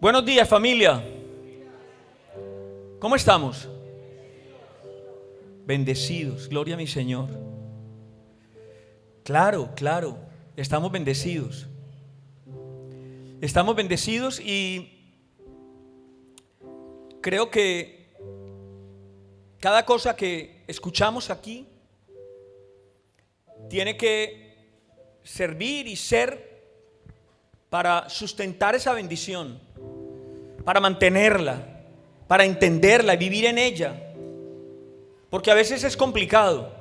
Buenos días, familia. ¿Cómo estamos? Bendecidos, gloria a mi Señor. Claro, estamos bendecidos. Estamos bendecidos y creo que cada cosa que escuchamos aquí tiene que servir y ser para sustentar esa bendición, para mantenerla, para entenderla y vivir en ella. Porque a veces es complicado.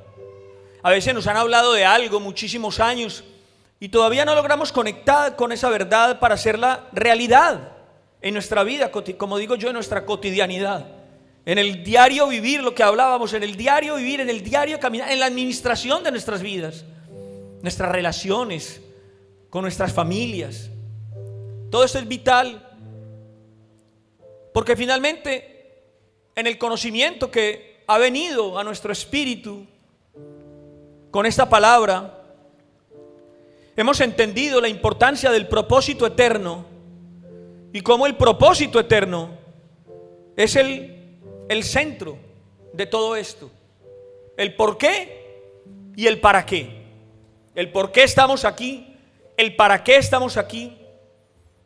A veces nos han hablado de algo muchísimos años y todavía no logramos conectar con esa verdad para hacerla realidad en nuestra vida, como digo yo, en nuestra cotidianidad. En el diario vivir, lo que hablábamos, en el diario vivir, en el diario caminar, en la administración de nuestras vidas, nuestras relaciones con nuestras familias. Todo esto es vital, porque finalmente en el conocimiento que ha venido a nuestro espíritu con esta palabra, hemos entendido la importancia del propósito eterno y cómo el propósito eterno es el centro de todo esto. El por qué y el para qué. El por qué estamos aquí, el para qué estamos aquí,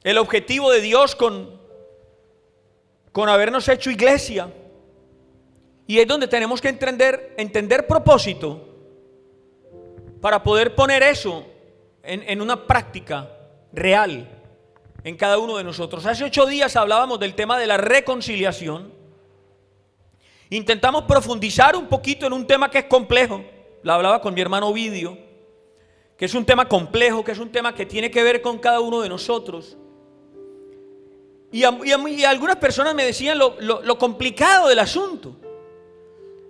el objetivo de Dios con habernos hecho iglesia. Y es donde tenemos que entender propósito para poder poner eso en una práctica real en cada uno de nosotros. Hace 8 días hablábamos del tema de la reconciliación. Intentamos profundizar un poquito en un tema que es complejo. La hablaba con mi hermano Ovidio, que es un tema complejo, que es un tema que tiene que ver con cada uno de nosotros. Y algunas personas me decían lo complicado del asunto.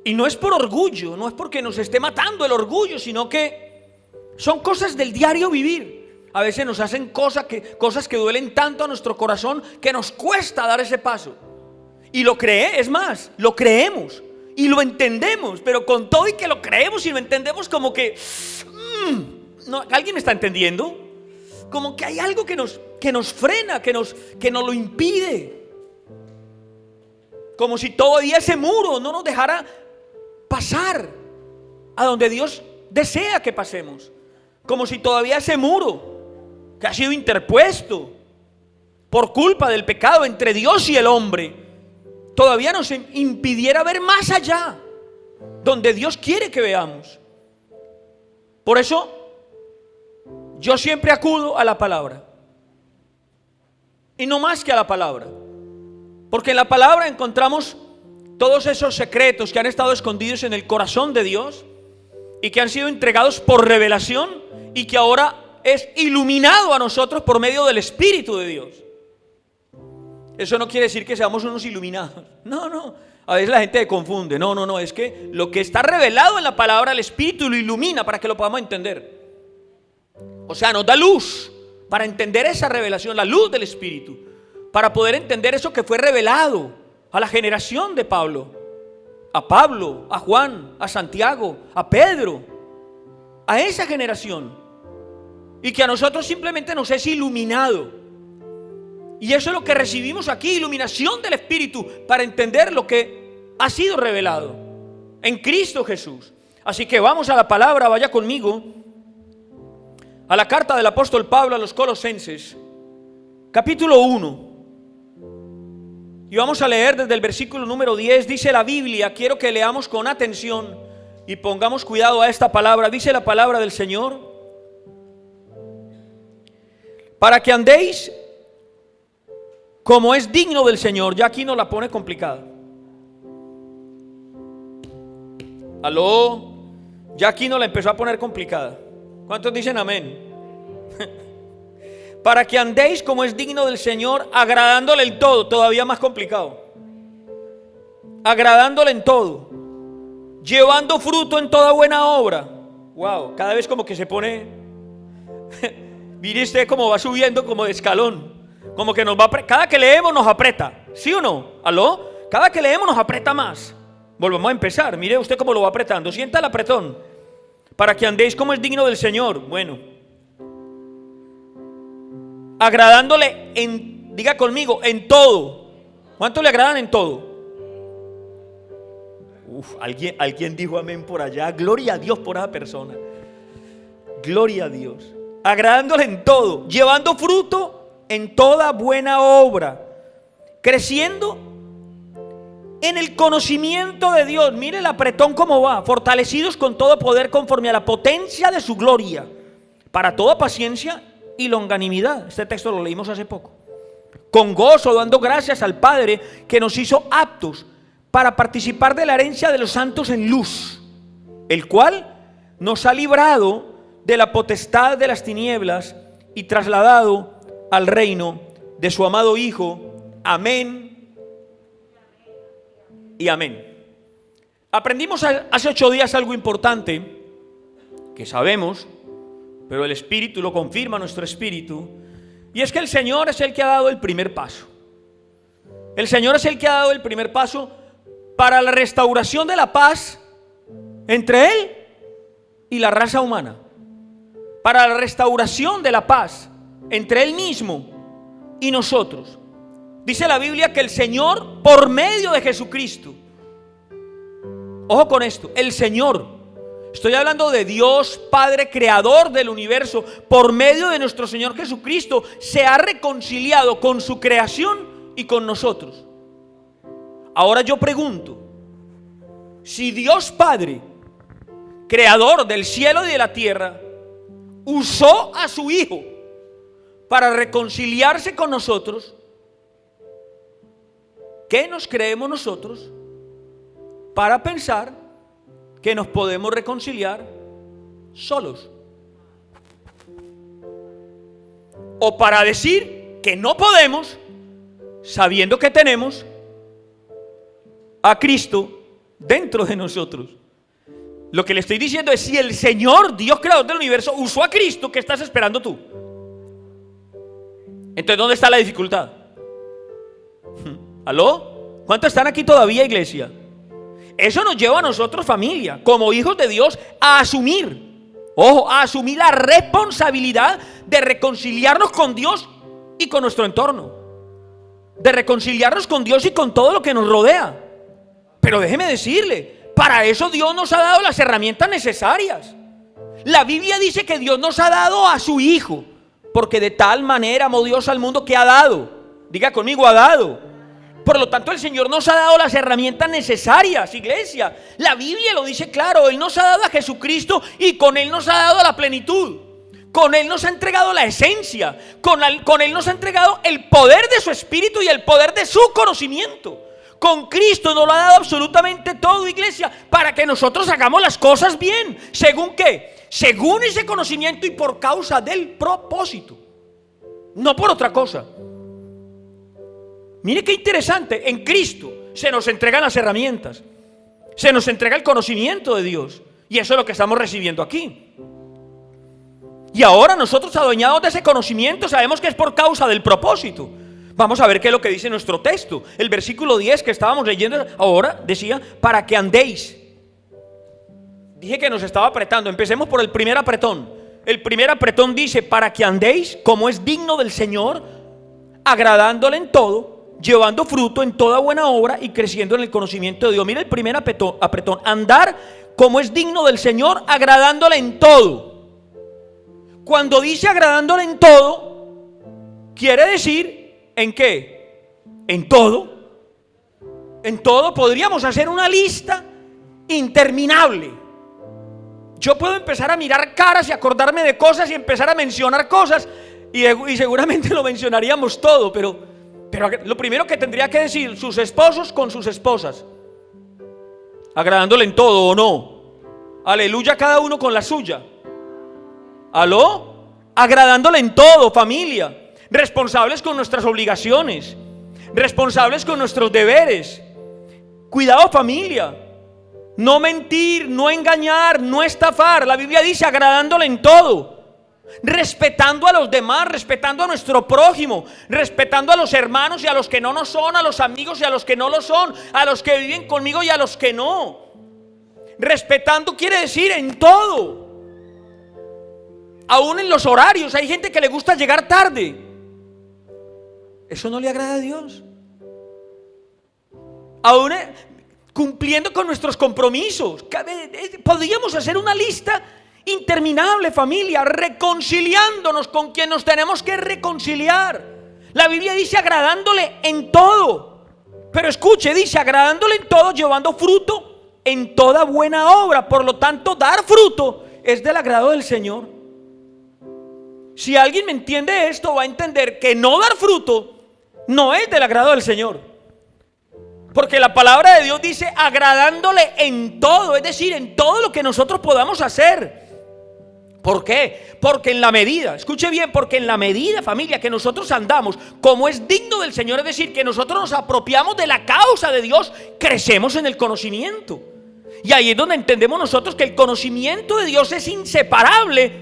Y no es por orgullo, no es porque nos esté matando el orgullo, sino que son cosas del diario vivir. A veces nos hacen cosas que duelen tanto a nuestro corazón que nos cuesta dar ese paso. Y lo creemos y lo entendemos, pero con todo y que lo creemos y lo entendemos, como que no, ¿alguien me está entendiendo? Como que hay algo que nos frena, que nos lo impide. Como si todavía ese muro no nos dejara pasar a donde Dios desea que pasemos. Como si todavía ese muro que ha sido interpuesto por culpa del pecado entre Dios y el hombre todavía nos impidiera ver más allá, donde Dios quiere que veamos. Por eso yo siempre acudo a la palabra, y no más que a la palabra, porque en la palabra encontramos todos esos secretos que han estado escondidos en el corazón de Dios y que han sido entregados por revelación y que ahora es iluminado a nosotros por medio del Espíritu de Dios. Eso no quiere decir que seamos unos iluminados. No. A veces la gente se confunde. No. Es que lo que está revelado en la palabra, el Espíritu lo ilumina para que lo podamos entender. O sea, nos da luz para entender esa revelación, la luz del Espíritu, para poder entender eso que fue revelado a la generación de Pablo, a Juan, a Santiago, a Pedro, a esa generación, y que a nosotros simplemente nos es iluminado. Y eso es lo que recibimos aquí, iluminación del Espíritu, para entender lo que ha sido revelado en Cristo Jesús. Así que vamos a la palabra, vaya conmigo a la carta del apóstol Pablo a los Colosenses, capítulo 1. Y vamos a leer desde el versículo número 10. Dice la Biblia, quiero que leamos con atención y pongamos cuidado a esta palabra. Dice la palabra del Señor: para que andéis como es digno del Señor. Ya aquí nos la pone complicada. Aló, ya aquí nos la empezó a poner complicada. ¿Cuántos dicen amén? Para que andéis como es digno del Señor, agradándole en todo. Todavía más complicado. Agradándole en todo, llevando fruto en toda buena obra. Wow, cada vez como que se pone mire usted cómo va subiendo como de escalón. Como que nos va, cada que leemos nos aprieta. ¿Sí o no? ¿Aló? Cada que leemos nos aprieta más. Volvemos a empezar. Mire usted cómo lo va apretando. Sienta el apretón. Para que andéis como es digno del Señor. Bueno, agradándole Diga conmigo, en todo. ¿Cuánto le agradan en todo? Alguien dijo amén por allá. Gloria a Dios por esa persona. Gloria a Dios. Agradándole en todo, llevando fruto en toda buena obra, creciendo en el conocimiento de Dios. Mire el apretón cómo va. Fortalecidos con todo poder conforme a la potencia de su gloria, para toda paciencia y longanimidad. Este texto lo leímos hace poco. Con gozo, dando gracias al Padre que nos hizo aptos para participar de la herencia de los santos en luz, el cual nos ha librado de la potestad de las tinieblas y trasladado al reino de su amado Hijo. Amén y amén. Aprendimos hace 8 días algo importante que sabemos, pero el Espíritu lo confirma, nuestro espíritu, y es que el Señor es el que ha dado el primer paso. El Señor es el que ha dado el primer paso para la restauración de la paz entre Él y la raza humana, para la restauración de la paz entre Él mismo y nosotros. Dice la Biblia que el Señor, por medio de Jesucristo, ojo con esto, el Señor, estoy hablando de Dios Padre creador del universo, por medio de nuestro Señor Jesucristo, se ha reconciliado con su creación y con nosotros. Ahora yo pregunto, si Dios Padre, creador del cielo y de la tierra, usó a su Hijo para reconciliarse con nosotros, ¿qué nos creemos nosotros para pensar que nos podemos reconciliar solos? O para decir que no podemos, sabiendo que tenemos a Cristo dentro de nosotros. Lo que le estoy diciendo es, si el Señor, Dios creador del universo, usó a Cristo, ¿qué estás esperando tú? Entonces, ¿dónde está la dificultad? ¿Aló? ¿Cuántos están aquí todavía, iglesia? Eso nos lleva a nosotros, familia, como hijos de Dios, a asumir, ojo, a asumir la responsabilidad de reconciliarnos con Dios y con nuestro entorno, de reconciliarnos con Dios y con todo lo que nos rodea. Pero déjeme decirle, para eso Dios nos ha dado las herramientas necesarias. La Biblia dice que Dios nos ha dado a su Hijo, porque de tal manera amó Dios al mundo que ha dado. Diga conmigo, ha dado. Por lo tanto, el Señor nos ha dado las herramientas necesarias, iglesia. La Biblia lo dice claro, Él nos ha dado a Jesucristo y con Él nos ha dado la plenitud. Con Él nos ha entregado la esencia. Con Él nos ha entregado el poder de su Espíritu y el poder de su conocimiento. Con Cristo nos lo ha dado absolutamente todo, iglesia, para que nosotros hagamos las cosas bien. ¿Según qué? Según ese conocimiento y por causa del propósito, no por otra cosa. Mire qué interesante, en Cristo se nos entregan las herramientas, se nos entrega el conocimiento de Dios, y eso es lo que estamos recibiendo aquí. Y ahora nosotros, adueñados de ese conocimiento, sabemos que es por causa del propósito. Vamos a ver qué es lo que dice nuestro texto. El versículo 10 que estábamos leyendo ahora decía, para que andéis. Dije que nos estaba apretando. Empecemos por el primer apretón. El primer apretón dice, para que andéis como es digno del Señor, agradándole en todo, llevando fruto en toda buena obra y creciendo en el conocimiento de Dios. Mira el primer apretón, andar como es digno del Señor, agradándole en todo. Cuando dice agradándole en todo, quiere decir, ¿en qué? En todo. En todo. Podríamos hacer una lista interminable. Yo puedo empezar a mirar caras y acordarme de cosas y empezar a mencionar cosas y seguramente lo mencionaríamos todo, pero lo primero que tendría que decir, sus esposos con sus esposas, agradándole en todo, ¿o no? Aleluya, cada uno con la suya. ¿Aló? Agradándole en todo, familia. Responsables con nuestras obligaciones, responsables con nuestros deberes. Cuidado, familia. No mentir, no engañar, no estafar. La Biblia dice agradándole en todo, respetando a los demás, respetando a nuestro prójimo, respetando a los hermanos y a los que no nos son, a los amigos y a los que no lo son, a los que viven conmigo y a los que no. Respetando quiere decir en todo. Aún en los horarios, hay gente que le gusta llegar tarde. Eso no le agrada a Dios. Aún cumpliendo con nuestros compromisos. Podríamos hacer una lista interminable, familia, reconciliándonos con quien nos tenemos que reconciliar. La Biblia dice agradándole en todo. Pero escuche, dice agradándole en todo, llevando fruto en toda buena obra. Por lo tanto, dar fruto es del agrado del Señor. Si alguien me entiende esto, va a entender que no dar fruto no es del agrado del Señor. Porque la palabra de Dios dice agradándole en todo, es decir, en todo lo que nosotros podamos hacer. ¿Por qué? Porque en la medida, escuche bien, porque en la medida, familia, que nosotros andamos como es digno del Señor, es decir, que nosotros nos apropiamos de la causa de Dios, crecemos en el conocimiento. Y ahí es donde entendemos nosotros que el conocimiento de Dios es inseparable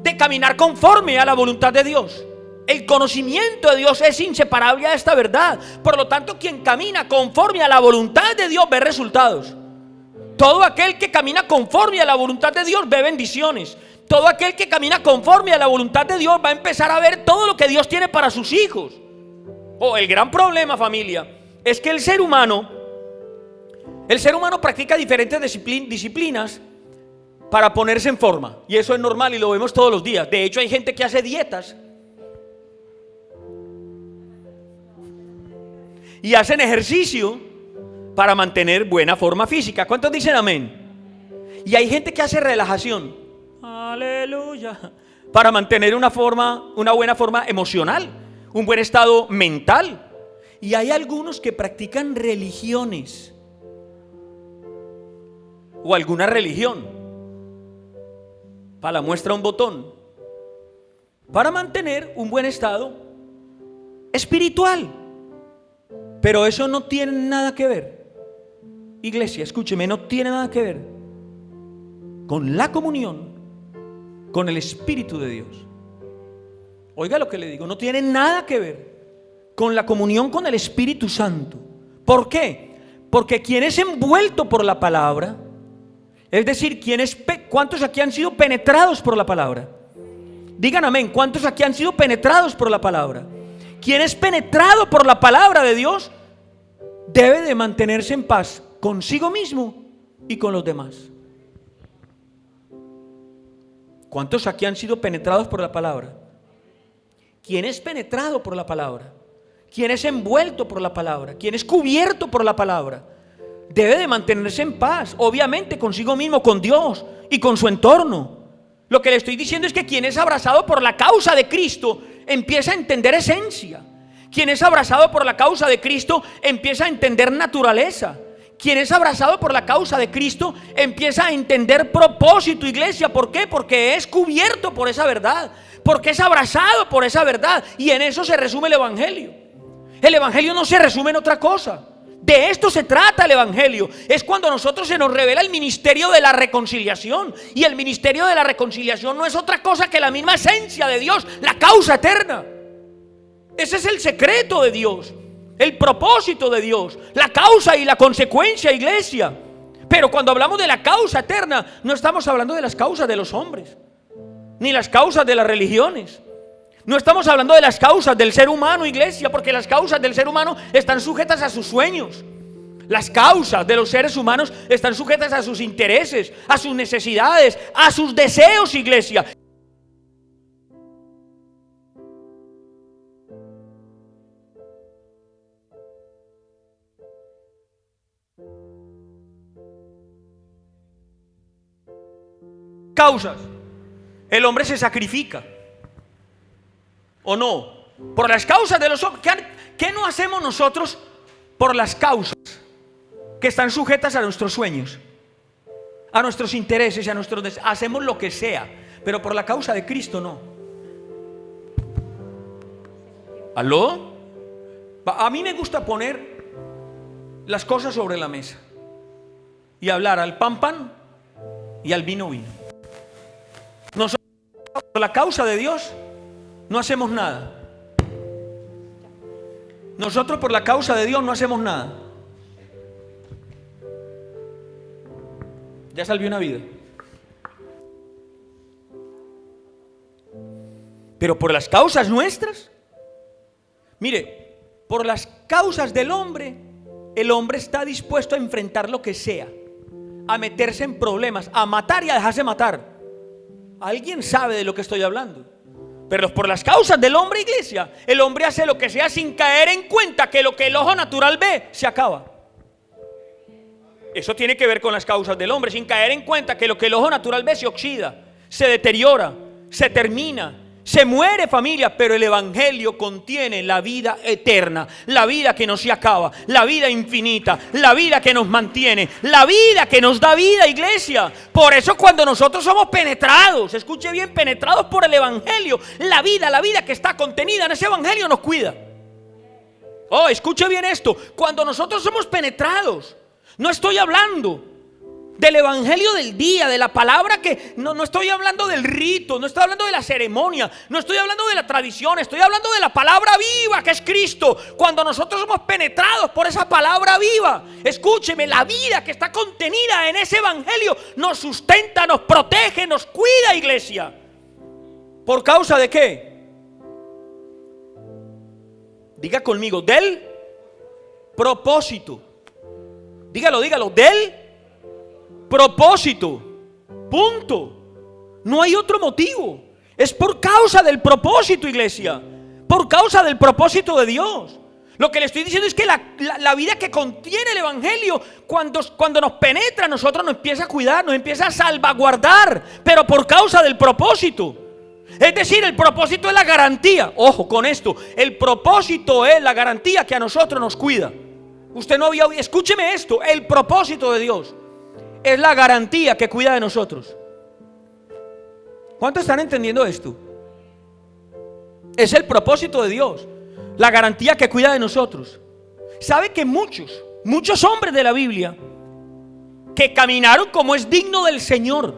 de caminar conforme a la voluntad de Dios. El conocimiento de Dios es inseparable a esta verdad. Por lo tanto, quien camina conforme a la voluntad de Dios ve resultados. Todo aquel que camina conforme a la voluntad de Dios ve bendiciones. Todo aquel que camina conforme a la voluntad de Dios va a empezar a ver todo lo que Dios tiene para sus hijos. El gran problema, familia, es que el ser humano practica diferentes disciplinas para ponerse en forma. Y eso es normal y lo vemos todos los días. De hecho, hay gente que hace dietas y hacen ejercicio para mantener buena forma física. ¿Cuántos dicen amén? Y hay gente que hace relajación. Aleluya. Para mantener una buena forma emocional, un buen estado mental. Y hay algunos que practican religiones o alguna religión. Para la muestra un botón. Para mantener un buen estado espiritual. Pero eso no tiene nada que ver, iglesia, escúcheme, no tiene nada que ver con la comunión con el Espíritu de Dios. Oiga lo que le digo, no tiene nada que ver con la comunión con el Espíritu Santo. ¿Por qué? Porque quien es envuelto por la palabra, es decir, ¿cuántos aquí han sido penetrados por la palabra? Digan amén. ¿Cuántos aquí han sido penetrados por la palabra? Quien es penetrado por la palabra de Dios debe de mantenerse en paz consigo mismo y con los demás. ¿Cuántos aquí han sido penetrados por la palabra? Quien es penetrado por la palabra, quien es envuelto por la palabra, quien es cubierto por la palabra, debe de mantenerse en paz, obviamente consigo mismo, con Dios y con su entorno. Lo que le estoy diciendo es que quien es abrazado por la causa de Cristo empieza a entender esencia. Quien es abrazado por la causa de Cristo empieza a entender naturaleza. Quien es abrazado por la causa de Cristo empieza a entender propósito, iglesia. ¿Por qué? Porque es cubierto por esa verdad, porque es abrazado por esa verdad. Y en eso se resume el Evangelio. El Evangelio no se resume en otra cosa. De esto se trata el Evangelio. Es cuando a nosotros se nos revela el ministerio de la reconciliación. Y el ministerio de la reconciliación no es otra cosa que la misma esencia de Dios, la causa eterna. Ese es el secreto de Dios, el propósito de Dios, la causa y la consecuencia, iglesia. Pero cuando hablamos de la causa eterna, no estamos hablando de las causas de los hombres, ni las causas de las religiones. No estamos hablando de las causas del ser humano, iglesia, porque las causas del ser humano están sujetas a sus sueños. Las causas de los seres humanos están sujetas a sus intereses, a sus necesidades, a sus deseos, iglesia. Causas. El hombre se sacrifica, ¿o no? Por las causas de los hombres. ¿Qué no hacemos nosotros por las causas que están sujetas a nuestros sueños, a nuestros intereses y a nuestros deseos? Hacemos lo que sea, pero por la causa de Cristo no. ¿Aló? A mí me gusta poner las cosas sobre la mesa y hablar al pan pan y al vino vino. Nosotros por la causa de Dios no hacemos nada. Nosotros por la causa de Dios no hacemos nada. Ya salvé una vida. Pero por las causas nuestras, mire, Por las causas del hombre, el hombre está dispuesto a enfrentar lo que sea, a meterse en problemas, a matar y a dejarse matar. Alguien sabe de lo que estoy hablando. Pero por las causas del hombre, iglesia, el hombre hace lo que sea sin caer en cuenta que lo que el ojo natural ve se acaba. Eso tiene que ver con las causas del hombre, sin caer en cuenta que lo que el ojo natural ve se oxida, se deteriora, se termina, se muere, familia. Pero el evangelio contiene la vida eterna, la vida que no se acaba, la vida infinita, la vida que nos mantiene, la vida que nos da vida, iglesia. Por eso cuando nosotros somos penetrados, escuche bien, penetrados por el evangelio, la vida que está contenida en ese evangelio nos cuida. Oh, escuche bien esto. Cuando nosotros somos penetrados, no estoy hablando del evangelio del día, de la palabra que no estoy hablando del rito, no estoy hablando de la ceremonia, no estoy hablando de la tradición, estoy hablando de la palabra viva que es Cristo. Cuando nosotros somos penetrados por esa palabra viva, escúcheme, la vida que está contenida en ese evangelio nos sustenta, nos protege, nos cuida, iglesia. ¿Por causa de qué? Diga conmigo, del propósito. Dígalo, del propósito. Punto. No hay otro motivo. Es por causa del propósito, iglesia. Por causa del propósito de Dios. Lo que le estoy diciendo es que la vida que contiene el evangelio, cuando nos penetra a nosotros, nos empieza a cuidar, nos empieza a salvaguardar, pero por causa del propósito. Es decir, el propósito es la garantía. Ojo con esto, el propósito es la garantía que a nosotros nos cuida. Usted no había oído, escúcheme esto, el propósito de Dios es la garantía que cuida de nosotros. ¿Cuántos están entendiendo esto? Es el propósito de Dios, la garantía que cuida de nosotros. ¿Sabe que muchos hombres de la Biblia que caminaron como es digno del Señor?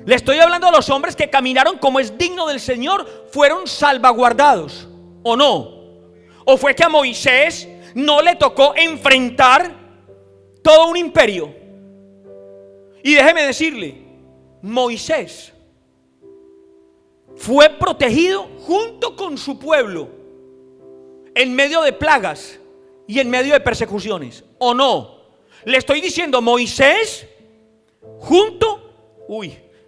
Le estoy hablando a los hombres que caminaron como es digno del Señor, fueron salvaguardados, ¿o no? ¿O fue que a Moisés no le tocó enfrentar todo un imperio? Y déjeme decirle, Moisés fue protegido junto con su pueblo en medio de plagas y en medio de persecuciones, ¿o no? Le estoy diciendo, Moisés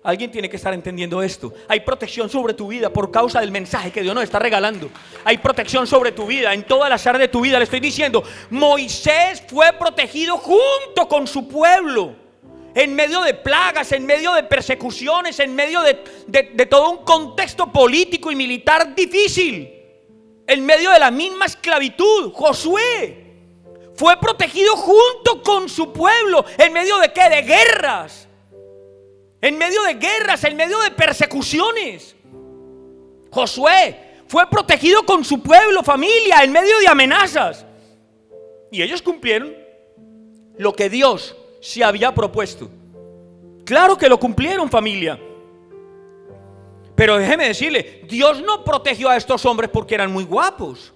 alguien tiene que estar entendiendo esto. Hay protección sobre tu vida por causa del mensaje que Dios nos está regalando. Hay protección sobre tu vida, en todas las áreas de tu vida. Le estoy diciendo, Moisés fue protegido junto con su pueblo en medio de plagas, en medio de persecuciones, en medio de todo un contexto político y militar difícil, en medio de la misma esclavitud. Josué fue protegido junto con su pueblo. ¿En medio de qué? De guerras. En medio de guerras, en medio de persecuciones. Josué fue protegido con su pueblo, familia, en medio de amenazas. Y ellos cumplieron lo que Dios se había propuesto. Claro que lo cumplieron, familia. Pero déjeme decirle, Dios no protegió a estos hombres porque eran muy guapos,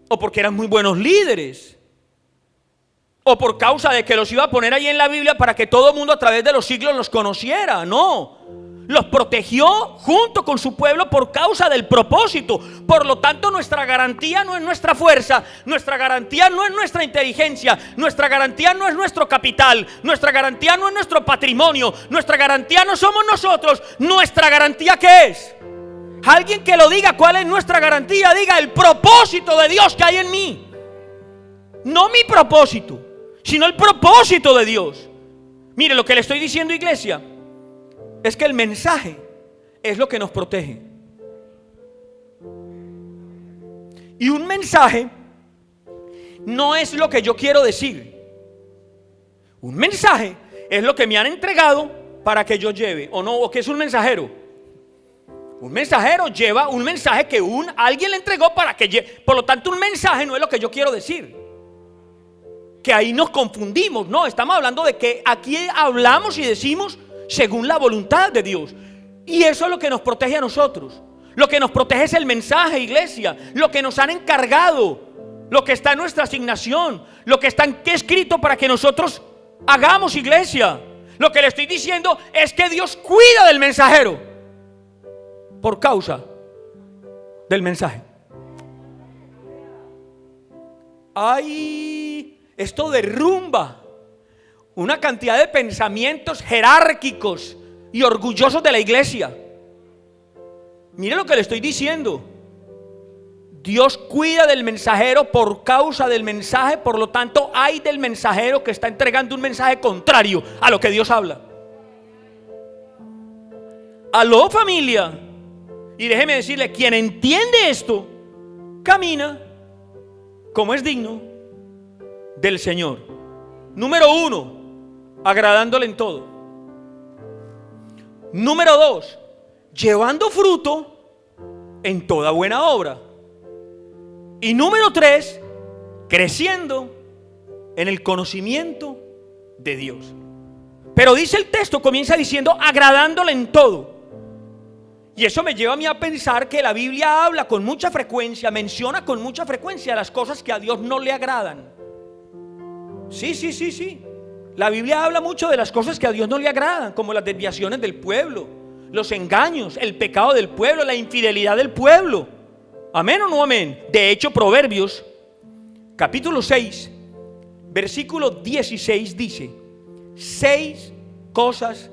o porque eran muy buenos líderes, o por causa de que los iba a poner ahí en la Biblia para que todo el mundo a través de los siglos los conociera. No, los protegió junto con su pueblo por causa del propósito. Por lo tanto, nuestra garantía no es nuestra fuerza, nuestra garantía no es nuestra inteligencia, nuestra garantía no es nuestro capital, nuestra garantía no es nuestro patrimonio, nuestra garantía no somos nosotros. Nuestra garantía, ¿qué es? Alguien que lo diga, ¿cuál es nuestra garantía? Diga, el propósito de Dios que hay en mí. No mi propósito, sino el propósito de Dios. Mire, lo que le estoy diciendo, iglesia, es que el mensaje es lo que nos protege. Y un mensaje no es lo que yo quiero decir. Un mensaje es lo que me han entregado para que yo lleve, ¿o no? ¿O qué es un mensajero? Un mensajero lleva un mensaje que alguien le entregó para que lleve. Por lo tanto, un mensaje no es lo que yo quiero decir. Que ahí nos confundimos. No, estamos hablando de que aquí hablamos y decimos según la voluntad de Dios. Y eso es lo que nos protege a nosotros. Lo que nos protege es el mensaje, iglesia. Lo que nos han encargado, lo que está en nuestra asignación, lo que está escrito para que nosotros hagamos, iglesia. Lo que le estoy diciendo es que Dios cuida del mensajero por causa del mensaje. ¡ay! Esto derrumba una cantidad de pensamientos jerárquicos y orgullosos de la iglesia. Mire lo que le estoy diciendo. Dios cuida del mensajero por causa del mensaje, por lo tanto hay del mensajero que está entregando un mensaje contrario a lo que Dios habla. Aló, familia. Y déjeme decirle, quien entiende esto, camina como es digno del Señor. Número 1, agradándole en todo. Número 2, llevando fruto en toda buena obra. Y número 3, creciendo en el conocimiento de Dios. Pero dice el texto, comienza diciendo agradándole en todo. Y eso me lleva a mí a pensar que la Biblia habla con mucha frecuencia, menciona con mucha frecuencia las cosas que a Dios no le agradan. Sí. La Biblia habla mucho de las cosas que a Dios no le agradan, como las desviaciones del pueblo, los engaños, el pecado del pueblo, la infidelidad del pueblo. ¿Amén o no amén? De hecho, Proverbios, capítulo 6, versículo 16 dice: 6 cosas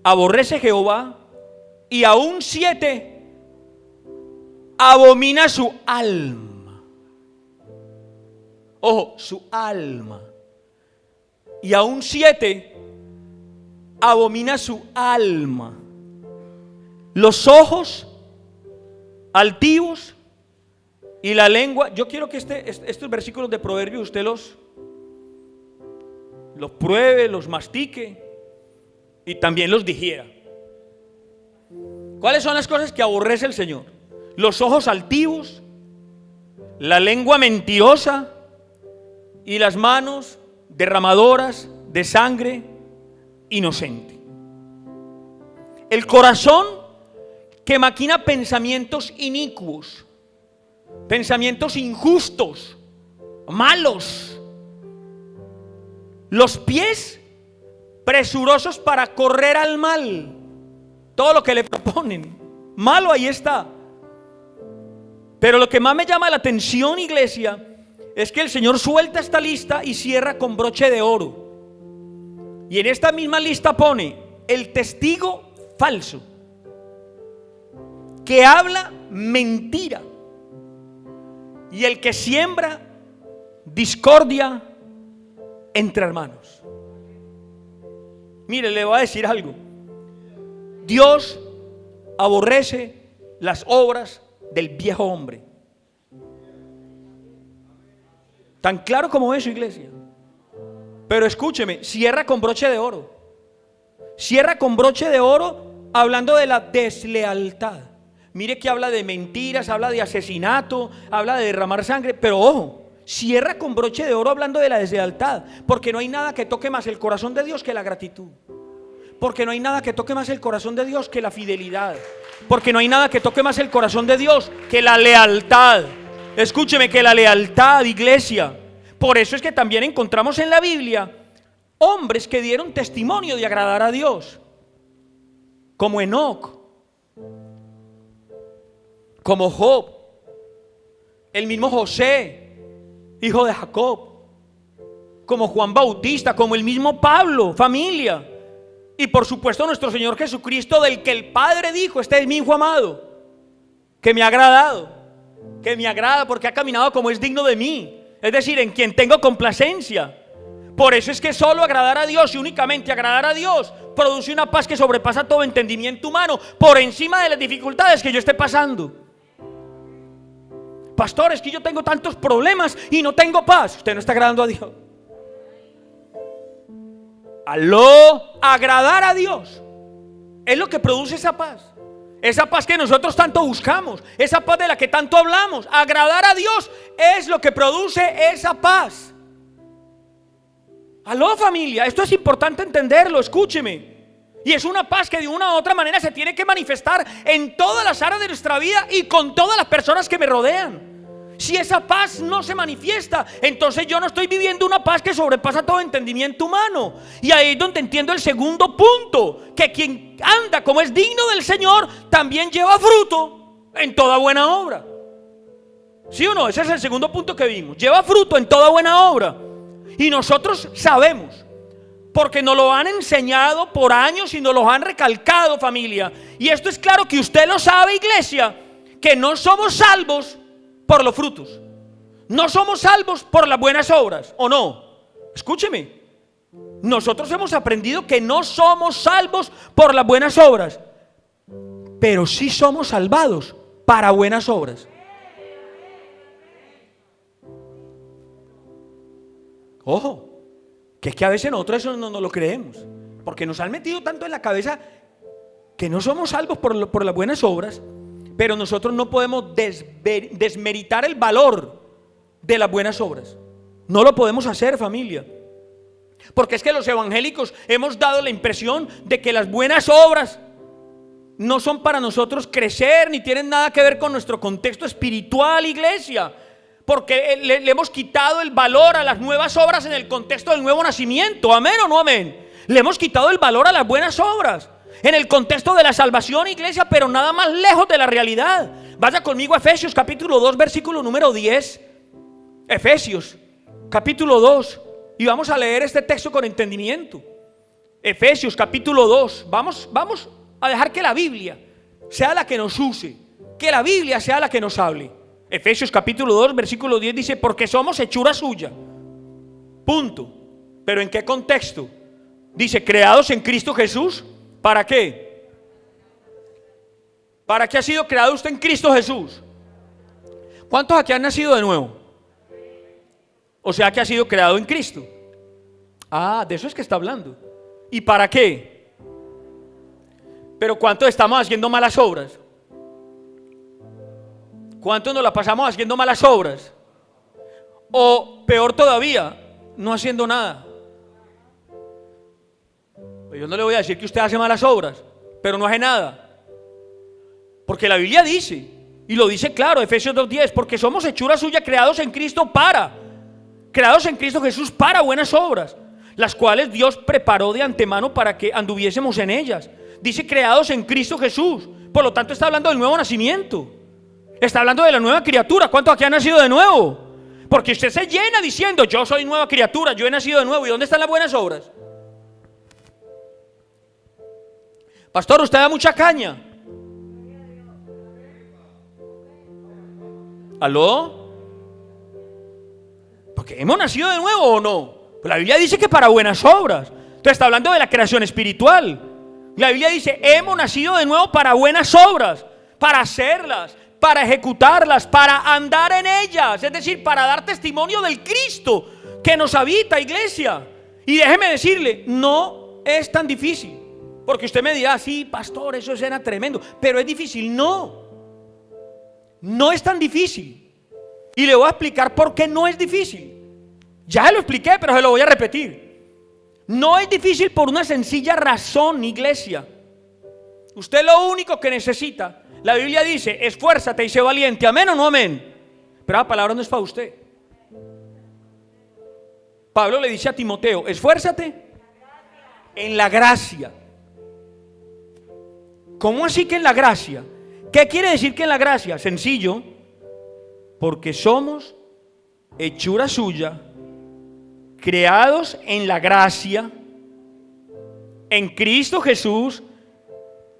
aborrece Jehová, y aún 7 abomina su alma. Ojo, su alma. Y aún 7 abomina su alma: los ojos altivos y la lengua. Yo quiero que estos versículos de Proverbios usted los pruebe, los mastique y también los digiera. ¿Cuáles son las cosas que aborrece el Señor? Los ojos altivos, la lengua mentirosa y las manos derramadoras de sangre inocente. El corazón que maquina pensamientos inicuos, pensamientos injustos, malos. Los pies presurosos para correr al mal. Todo lo que le proponen, malo, ahí está. Pero lo que más me llama la atención, iglesia, es que el Señor suelta esta lista y cierra con broche de oro. Y en esta misma lista pone el testigo falso, que habla mentira, y el que siembra discordia entre hermanos. Mire, le voy a decir algo. Dios aborrece las obras del viejo hombre. Tan claro como eso, iglesia. Pero escúcheme, cierra con broche de oro. Cierra con broche de oro hablando de la deslealtad. Mire que habla de mentiras, habla de asesinato, habla de derramar sangre. Pero ojo, cierra con broche de oro hablando de la deslealtad. Porque no hay nada que toque más el corazón de Dios que la gratitud. Porque no hay nada que toque más el corazón de Dios que la fidelidad. Porque no hay nada que toque más el corazón de Dios que la lealtad. Escúcheme, que la lealtad, iglesia. Por eso es que también encontramos en la Biblia hombres que dieron testimonio de agradar a Dios, como Enoc, como Job, el mismo José, hijo de Jacob, como Juan Bautista, como el mismo Pablo, familia. Y por supuesto nuestro Señor Jesucristo, del que el Padre dijo: este es mi Hijo amado, que me ha agradado, que me agrada porque ha caminado como es digno de mí. Es decir, en quien tengo complacencia. Por eso es que solo agradar a Dios y únicamente agradar a Dios produce una paz que sobrepasa todo entendimiento humano, por encima de las dificultades que yo esté pasando. Pastor, es que yo tengo tantos problemas y no tengo paz. Usted no está agradando a Dios. Aló, agradar a Dios es lo que produce esa paz. Esa paz que nosotros tanto buscamos, esa paz de la que tanto hablamos. Agradar a Dios es lo que produce esa paz. Aló, familia, esto es importante entenderlo, escúcheme. Y es una paz que de una u otra manera se tiene que manifestar en todas las áreas de nuestra vida y con todas las personas que me rodean. Si esa paz no se manifiesta, entonces yo no estoy viviendo una paz que sobrepasa todo entendimiento humano. Y ahí es donde entiendo el segundo punto, que quien anda como es digno del Señor también lleva fruto en toda buena obra. ¿Sí o no? Ese es el segundo punto que vimos. Lleva fruto en toda buena obra. Y nosotros sabemos, porque nos lo han enseñado por años y nos lo han recalcado, familia. Y esto es claro que usted lo sabe, iglesia, que no somos salvos por los frutos. No somos salvos por las buenas obras, ¿o no? Escúcheme. Nosotros hemos aprendido que no somos salvos por las buenas obras, pero sí somos salvados para buenas obras. Ojo, que es que a veces nosotros eso no lo creemos, porque nos han metido tanto en la cabeza que no somos salvos por las buenas obras, pero nosotros no podemos desmeritar el valor de las buenas obras. No lo podemos hacer, familia, porque es que los evangélicos hemos dado la impresión de que las buenas obras no son para nosotros crecer, ni tienen nada que ver con nuestro contexto espiritual, iglesia, porque le hemos quitado el valor a las nuevas obras en el contexto del nuevo nacimiento. ¿Amén o no amén? Le hemos quitado el valor a las buenas obras en el contexto de la salvación, iglesia, pero nada más lejos de la realidad. Vaya conmigo a Efesios capítulo 2, versículo número 10. Efesios capítulo 2, y vamos a leer este texto con entendimiento. Efesios capítulo 2. Vamos a dejar que la Biblia sea la que nos use, que la Biblia sea la que nos hable. Efesios capítulo 2, versículo 10 dice: porque somos hechura suya. Punto. ¿Pero en qué contexto? Dice: creados en Cristo Jesús. ¿Para qué? ¿Para qué ha sido creado usted en Cristo Jesús? ¿Cuántos aquí han nacido de nuevo? O sea que ha sido creado en Cristo. Ah, de eso es que está hablando. ¿Y para qué? Pero ¿cuántos estamos haciendo malas obras? ¿Cuántos nos la pasamos haciendo malas obras? O peor todavía, no haciendo nada. Yo no le voy a decir que usted hace malas obras, pero no hace nada. Porque la Biblia dice, y lo dice claro, Efesios 2:10, porque somos hechura suya, creados en Cristo Jesús para buenas obras, las cuales Dios preparó de antemano para que anduviésemos en ellas. Dice creados en Cristo Jesús, por lo tanto está hablando del nuevo nacimiento. Está hablando de la nueva criatura. ¿Cuántos aquí han nacido de nuevo? Porque usted se llena diciendo: yo soy nueva criatura, yo he nacido de nuevo. ¿Y dónde están las buenas obras? Pastor, usted da mucha caña. ¿Aló? Porque hemos nacido de nuevo, ¿o no? Pues la Biblia dice que para buenas obras. Entonces está hablando de la creación espiritual. La Biblia dice: hemos nacido de nuevo para buenas obras, para hacerlas, para ejecutarlas, para andar en ellas, es decir, para dar testimonio del Cristo que nos habita, iglesia. Y déjeme decirle, no es tan difícil, porque usted me dirá: sí, pastor, eso suena tremendo, pero es difícil. No es tan difícil, y le voy a explicar por qué no es difícil. Ya se lo expliqué, pero se lo voy a repetir. No es difícil por una sencilla razón, iglesia. Usted lo único que necesita, la Biblia dice: esfuérzate y sé valiente. ¿Amén o no amén? Pero la palabra no es para usted. Pablo le dice a Timoteo: esfuérzate en la gracia. ¿Cómo así que en la gracia? ¿Qué quiere decir que en la gracia? Sencillo: porque somos hechura suya, creados en la gracia, en Cristo Jesús,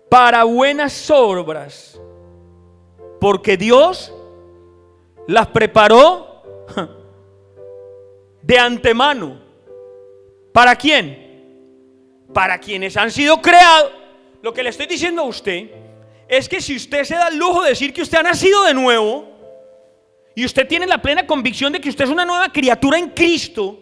para buenas obras, porque Dios las preparó de antemano. ¿Para quién? Para quienes han sido creados. Lo que le estoy diciendo a usted es que si usted se da el lujo de decir que usted ha nacido de nuevo, y usted tiene la plena convicción de que usted es una nueva criatura en Cristo,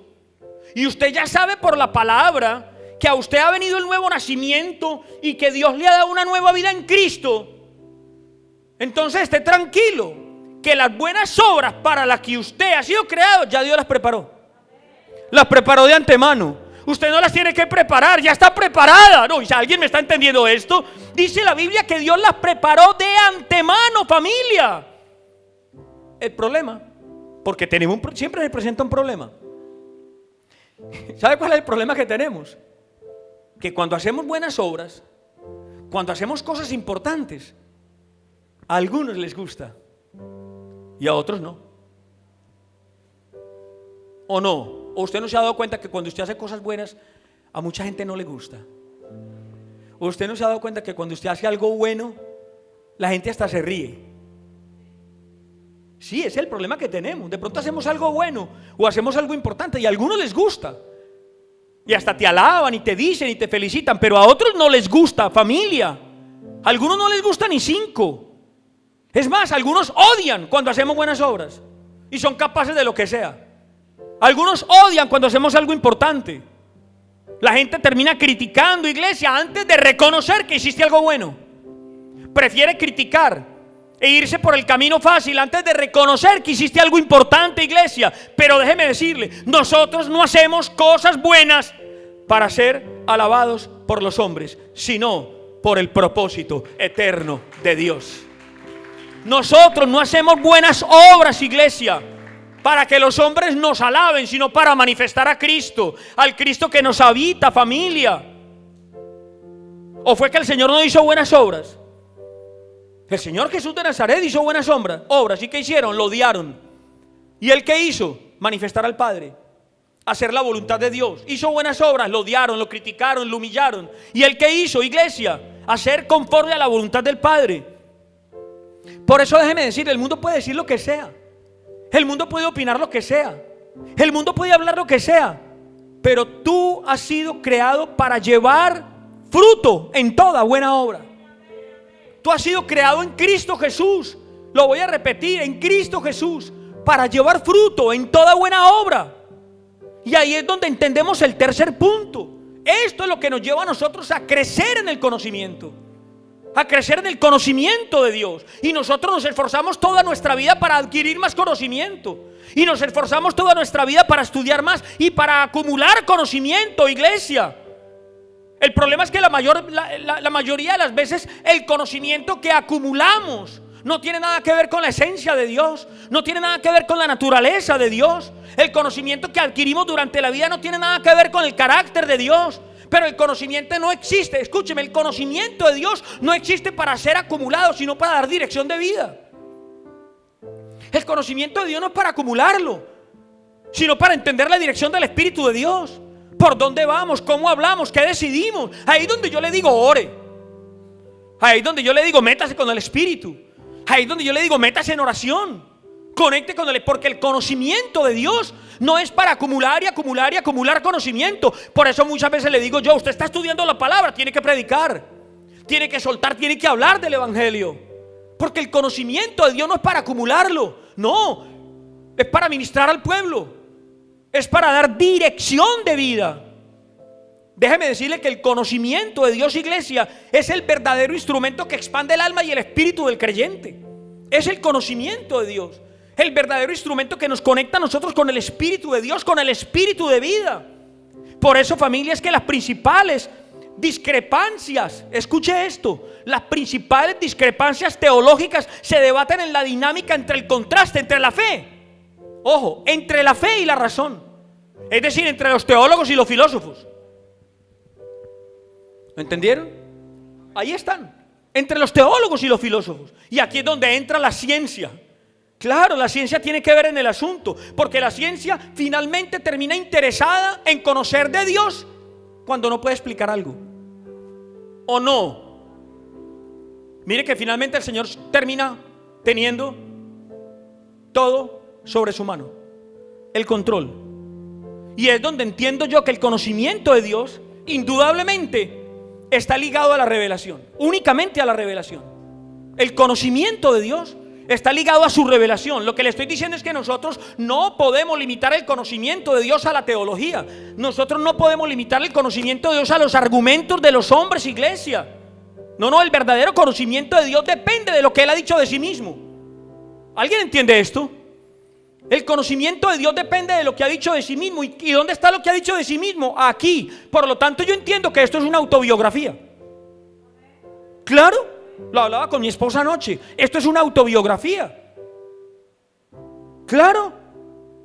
y usted ya sabe por la palabra que a usted ha venido el nuevo nacimiento y que Dios le ha dado una nueva vida en Cristo, entonces esté tranquilo que las buenas obras para las que usted ha sido creado, ya Dios las preparó. Las preparó de antemano. Usted no las tiene que preparar, ya está preparada. No, y si alguien me está entendiendo esto, dice la Biblia que Dios las preparó de antemano, familia. El problema, porque siempre se presenta un problema. ¿Sabe cuál es el problema que tenemos? Que cuando hacemos buenas obras, cuando hacemos cosas importantes, a algunos les gusta y a otros no. ¿O no? ¿O usted no se ha dado cuenta que cuando usted hace cosas buenas, a mucha gente no le gusta? ¿O usted no se ha dado cuenta que cuando usted hace algo bueno, la gente hasta se ríe? Sí, es el problema que tenemos. De pronto hacemos algo bueno o hacemos algo importante y a algunos les gusta. Y hasta te alaban y te dicen y te felicitan, pero a otros no les gusta, familia. A algunos no les gusta ni 5. Es más, algunos odian cuando hacemos buenas obras y son capaces de lo que sea. Algunos odian cuando hacemos algo importante. La gente termina criticando, iglesia, antes de reconocer que hiciste algo bueno. Prefiere criticar e irse por el camino fácil antes de reconocer que hiciste algo importante, iglesia. Pero déjeme decirle, nosotros no hacemos cosas buenas para ser alabados por los hombres, sino por el propósito eterno de Dios. Nosotros no hacemos buenas obras, iglesia, para que los hombres nos alaben, sino para manifestar a Cristo, al Cristo que nos habita, familia. ¿O fue que el Señor no hizo buenas obras? El Señor Jesús de Nazaret hizo buenas obras. ¿Y qué hicieron? Lo odiaron. ¿Y él qué hizo? Manifestar al Padre, hacer la voluntad de Dios. Hizo buenas obras, lo odiaron, lo criticaron, lo humillaron. ¿Y él qué hizo, iglesia? Hacer conforme a la voluntad del Padre. Por eso déjeme decir, el mundo puede decir lo que sea, el mundo puede opinar lo que sea, el mundo puede hablar lo que sea, pero tú has sido creado para llevar fruto en toda buena obra. Tú has sido creado en Cristo Jesús, lo voy a repetir, en Cristo Jesús, para llevar fruto en toda buena obra. Y ahí es donde entendemos el tercer punto. Esto es lo que nos lleva a nosotros a crecer en el conocimiento, a crecer en el conocimiento de Dios. Y nosotros nos esforzamos toda nuestra vida para adquirir más conocimiento, y nos esforzamos toda nuestra vida para estudiar más y para acumular conocimiento, iglesia. El problema es que la mayoría de las veces el conocimiento que acumulamos no tiene nada que ver con la esencia de Dios, no tiene nada que ver con la naturaleza de Dios. El conocimiento que adquirimos durante la vida no tiene nada que ver con el carácter de Dios. Pero el conocimiento no existe, escúcheme, el conocimiento de Dios no existe para ser acumulado, sino para dar dirección de vida. El conocimiento de Dios no es para acumularlo, sino para entender la dirección del Espíritu de Dios. ¿Por dónde vamos? ¿Cómo hablamos? ¿Qué decidimos? Ahí donde yo le digo ore. Ahí donde yo le digo métase con el Espíritu. Ahí donde yo le digo métase en oración. Conecte con él, porque el conocimiento de Dios no es para acumular y acumular y acumular conocimiento. Por eso muchas veces le digo yo, usted está estudiando la palabra, tiene que predicar, tiene que soltar, tiene que hablar del evangelio. Porque el conocimiento de Dios no es para acumularlo, no, es para ministrar al pueblo, es para dar dirección de vida. Déjeme decirle que el conocimiento de Dios, iglesia, es el verdadero instrumento que expande el alma y el espíritu del creyente. Es el conocimiento de Dios, el verdadero instrumento que nos conecta a nosotros con el Espíritu de Dios, con el Espíritu de vida. Por eso, familia, es que las principales discrepancias, escuche esto, las principales discrepancias teológicas se debaten en la dinámica entre el contraste entre la fe, ojo, entre la fe y la razón. Es decir, entre los teólogos y los filósofos. ¿Lo entendieron? Ahí están, entre los teólogos y los filósofos. Y aquí es donde entra la ciencia. Claro, la ciencia tiene que ver en el asunto, porque la ciencia finalmente termina interesada en conocer de Dios cuando no puede explicar algo, ¿o no? Mire que finalmente el Señor termina teniendo todo sobre su mano, el control. Y es donde entiendo yo que el conocimiento de Dios indudablemente está ligado a la revelación, únicamente a la revelación. El conocimiento de Dios está ligado a su revelación. Lo que le estoy diciendo es que nosotros no podemos limitar el conocimiento de Dios a la teología. Nosotros no podemos limitar el conocimiento de Dios a los argumentos de los hombres, iglesia. No, el verdadero conocimiento de Dios depende de lo que Él ha dicho de sí mismo. ¿Alguien entiende esto? El conocimiento de Dios depende de lo que ha dicho de sí mismo. ¿Y dónde está lo que ha dicho de sí mismo? Aquí. Por lo tanto, yo entiendo que esto es una autobiografía. Claro. Lo hablaba con mi esposa anoche. Esto es una autobiografía. Claro.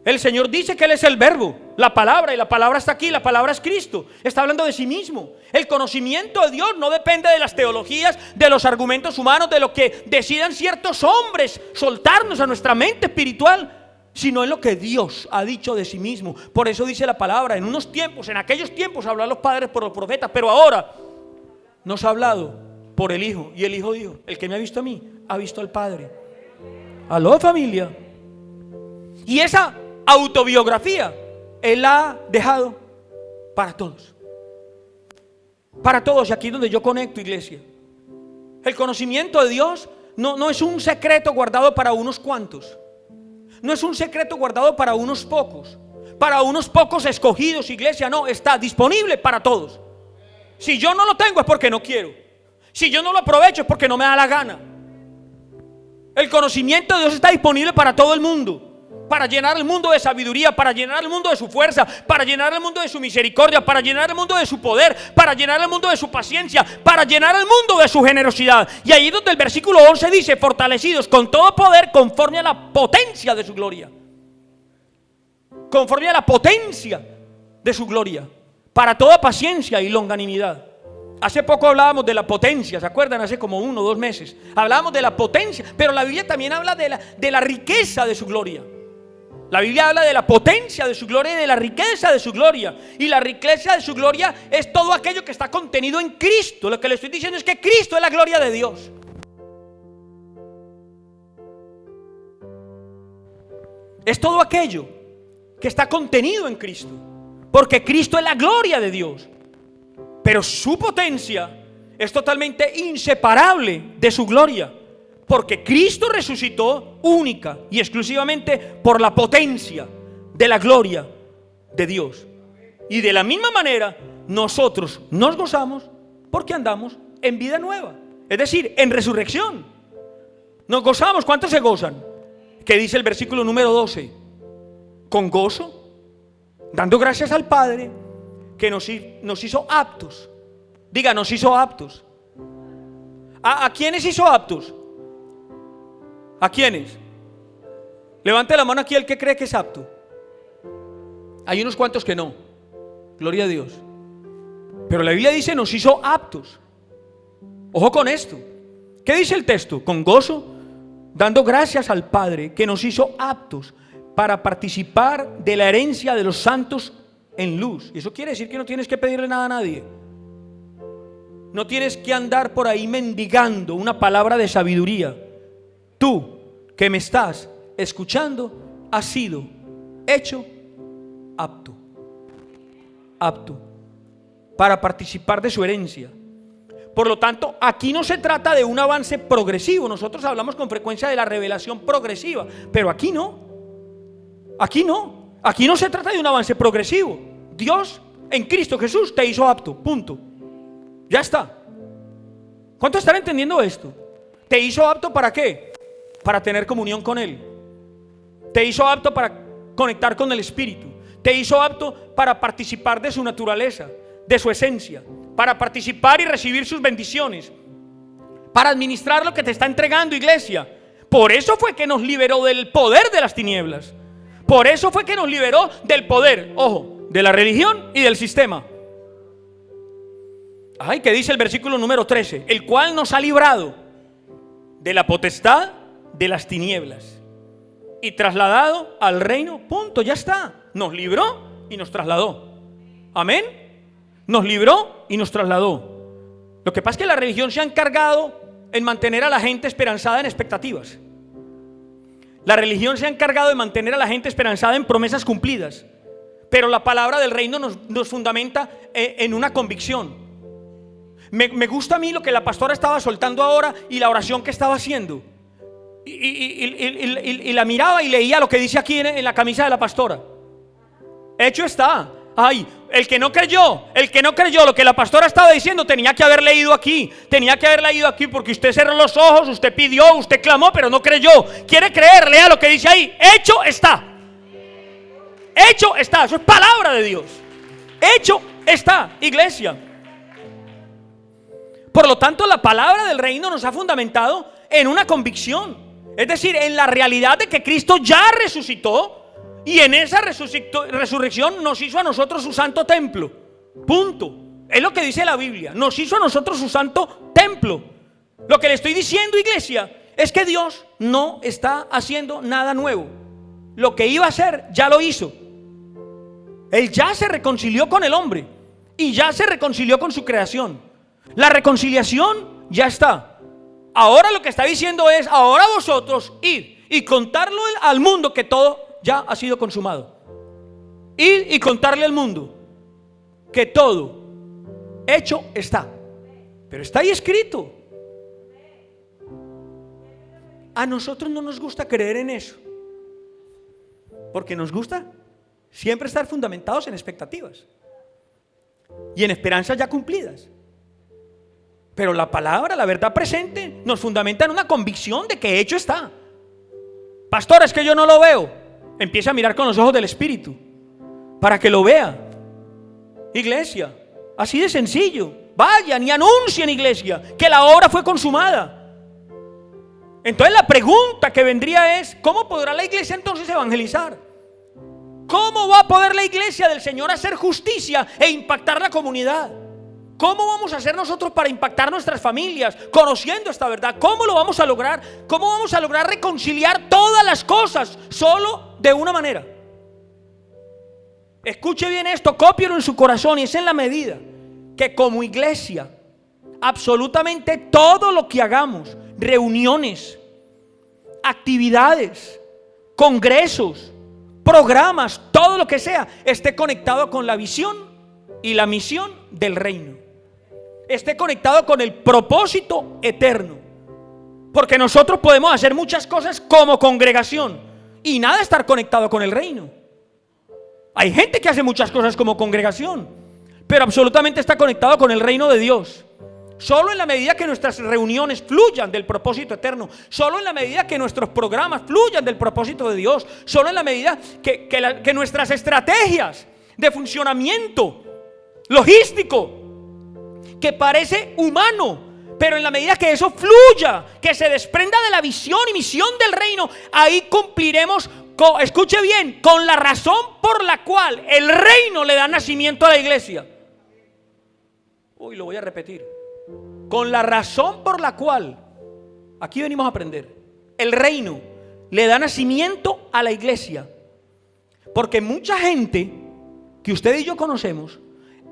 El Señor dice que Él es el verbo. la palabra, y la palabra está aquí, la palabra es Cristo. Está hablando de sí mismo. El conocimiento de Dios no depende de las teologías, de los argumentos humanos, de lo que decidan ciertos hombres soltarnos a nuestra mente espiritual, sino en lo que Dios ha dicho de sí mismo. Por eso dice la palabra, en unos tiempos, en aquellos tiempos hablaron los padres por los profetas, pero ahora nos ha hablado por el Hijo. Y el Hijo dijo: el que me ha visto a mí, ha visto al Padre. Aló, familia. Y esa autobiografía Él la ha dejado para todos. Para todos. Y aquí es donde yo conecto, iglesia. El conocimiento de Dios no es un secreto guardado para unos cuantos. No es un secreto guardado para unos pocos. Para unos pocos escogidos, iglesia. No, está disponible para todos. Si yo no lo tengo es porque no quiero. Si yo no lo aprovecho es porque no me da la gana. El conocimiento de Dios está disponible para todo el mundo. Para llenar el mundo de sabiduría, para llenar el mundo de su fuerza, para llenar el mundo de su misericordia, para llenar el mundo de su poder, para llenar el mundo de su paciencia, para llenar el mundo de su generosidad. Y ahí donde el versículo 11 dice: fortalecidos con todo poder conforme a la potencia de su gloria. Conforme a la potencia de su gloria, para toda paciencia y longanimidad. Hace poco hablábamos de la potencia, ¿se acuerdan? Hace como 1 o 2 meses hablábamos de la potencia, pero la Biblia también habla de la riqueza de su gloria. La Biblia habla de la potencia de su gloria y de la riqueza de su gloria. Y la riqueza de su gloria es todo aquello que está contenido en Cristo. Lo que le estoy diciendo es que Cristo es la gloria de Dios. Es todo aquello que está contenido en Cristo, porque Cristo es la gloria de Dios. Pero su potencia es totalmente inseparable de su gloria, porque Cristo resucitó única y exclusivamente por la potencia de la gloria de Dios. Y de la misma manera nosotros nos gozamos porque andamos en vida nueva, es decir, en resurrección. Nos gozamos. ¿Cuántos se gozan? ¿Qué dice el versículo número 12? Con gozo, dando gracias al Padre que nos hizo aptos. Diga, nos hizo aptos. ¿A quiénes hizo aptos? ¿A quiénes? Levante la mano aquí el que cree que es apto. Hay unos cuantos que no. Gloria a Dios. Pero la Biblia dice: nos hizo aptos. Ojo con esto. ¿Qué dice el texto? Con gozo, dando gracias al Padre que nos hizo aptos para participar de la herencia de los santos en luz. Y eso quiere decir que no tienes que pedirle nada a nadie. No tienes que andar por ahí mendigando una palabra de sabiduría. Tú que me estás escuchando has sido hecho apto. Apto para participar de su herencia. Por lo tanto, aquí no se trata de un avance progresivo. Nosotros hablamos con frecuencia de la revelación progresiva, pero aquí no. Aquí no. Aquí no se trata de un avance progresivo. Dios en Cristo Jesús te hizo apto, punto. Ya está. ¿Cuántos están entendiendo esto? ¿Te hizo apto para qué? Para tener comunión con Él. Te hizo apto para conectar con el Espíritu. Te hizo apto para participar de su naturaleza, de su esencia, para participar y recibir sus bendiciones, para administrar lo que te está entregando, iglesia. Por eso fue que nos liberó del poder de las tinieblas. Por eso fue que nos liberó del poder, ojo, de la religión y del sistema. Ay, ¿qué dice el versículo número 13? El cual nos ha librado de la potestad de las tinieblas y trasladado al reino, punto, ya está. Nos libró y nos trasladó. Amén. Nos libró y nos trasladó. Lo que pasa es que la religión se ha encargado en mantener a la gente esperanzada en expectativas. La religión se ha encargado de mantener a la gente esperanzada en promesas cumplidas. Pero la palabra del reino nos fundamenta en una convicción. Me gusta a mí lo que la pastora estaba soltando ahora y la oración que estaba haciendo. Y la miraba y leía lo que dice aquí en la camisa de la pastora. Hecho está. Ay, el que no creyó lo que la pastora estaba diciendo tenía que haber leído aquí. Tenía que haber leído aquí porque usted cerró los ojos, usted pidió, usted clamó, pero no creyó. Quiere creer, lea lo que dice ahí. Hecho está. Hecho está. Eso es palabra de Dios. Hecho está, iglesia. Por lo tanto, la palabra del reino nos ha fundamentado en una convicción. Es decir, en la realidad de que Cristo ya resucitó Y en esa resurrección nos hizo a nosotros su santo templo. Punto. Es lo que dice la Biblia. Nos hizo a nosotros su santo templo. Lo que le estoy diciendo, iglesia, es que Dios no está haciendo nada nuevo. Lo que iba a hacer, ya lo hizo. Él ya se reconcilió con el hombre y ya se reconcilió con su creación. La reconciliación ya está. Ahora lo que está diciendo es: ahora vosotros id y contarlo al mundo que todo ya ha sido consumado. Id y contarle al mundo que todo hecho está. Pero está ahí escrito. A nosotros no nos gusta creer en eso, porque nos gusta siempre estar fundamentados en expectativas y en esperanzas ya cumplidas. Pero la palabra, la verdad presente, nos fundamenta en una convicción de que hecho está. Pastor, es que yo no lo veo. Empieza a mirar con los ojos del Espíritu para que lo vea. Iglesia, así de sencillo. Vayan y anuncien, iglesia, que la obra fue consumada. Entonces la pregunta que vendría es: ¿cómo podrá la iglesia entonces evangelizar? ¿Cómo va a poder la iglesia del Señor hacer justicia e impactar la comunidad? ¿Cómo vamos a hacer nosotros para impactar nuestras familias conociendo esta verdad? ¿Cómo lo vamos a lograr? ¿Cómo vamos a lograr reconciliar todas las cosas? Solo de una manera. Escuche bien esto, cópielo en su corazón, y es en la medida que como iglesia absolutamente todo lo que hagamos, reuniones, actividades, congresos, programas, todo lo que sea, esté conectado con la visión y la misión del reino, esté conectado con el propósito eterno. Porque nosotros podemos hacer muchas cosas como congregación y nada estar conectado con el reino. Hay gente que hace muchas cosas como congregación, pero absolutamente está conectado con el reino de Dios. Solo en la medida que nuestras reuniones fluyan del propósito eterno, solo en la medida que nuestros programas fluyan del propósito de Dios, solo en la medida que nuestras estrategias de funcionamiento logístico, que parece humano, pero en la medida que eso fluya, que se desprenda de la visión y misión del reino, ahí cumpliremos, escuche bien, con la razón por la cual el reino le da nacimiento a la iglesia. Uy, lo voy a repetir. Con la razón por la cual, aquí venimos a aprender, el reino le da nacimiento a la iglesia. Porque mucha gente que usted y yo conocemos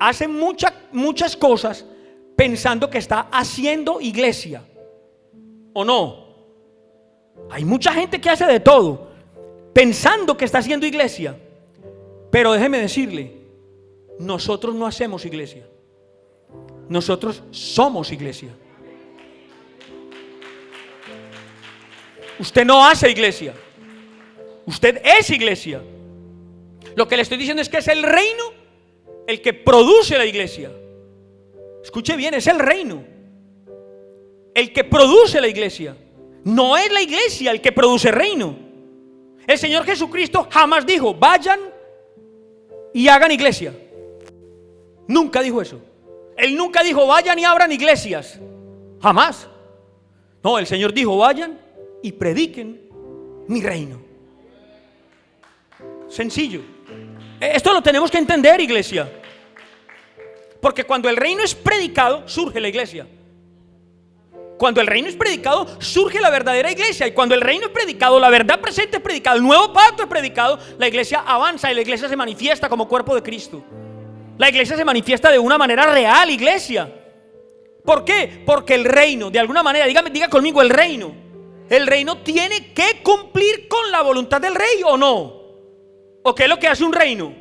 hace muchas cosas pensando que está haciendo iglesia, ¿o no? Hay mucha gente que hace de todo pensando que está haciendo iglesia. Pero déjeme decirle, nosotros no hacemos iglesia. Nosotros somos iglesia. Usted no hace iglesia, usted es iglesia. Lo que le estoy diciendo es que es el reino el que produce la iglesia. Escuche bien, es el reino el que produce la iglesia. No es la iglesia el que produce reino. El Señor Jesucristo jamás dijo: vayan y hagan iglesia. Nunca dijo eso. Él nunca dijo: vayan y abran iglesias. Jamás. No, el Señor dijo: vayan y prediquen mi reino. Sencillo. Esto lo tenemos que entender, iglesia. Porque cuando el reino es predicado, surge la iglesia. Cuando el reino es predicado, surge la verdadera iglesia. Y cuando el reino es predicado, la verdad presente es predicada, el nuevo pacto es predicado, la iglesia avanza y la iglesia se manifiesta como cuerpo de Cristo. La iglesia se manifiesta de una manera real, iglesia. ¿Por qué? Porque el reino, de alguna manera, diga conmigo, el reino tiene que cumplir con la voluntad del rey, ¿o no? ¿O qué es lo que hace un reino?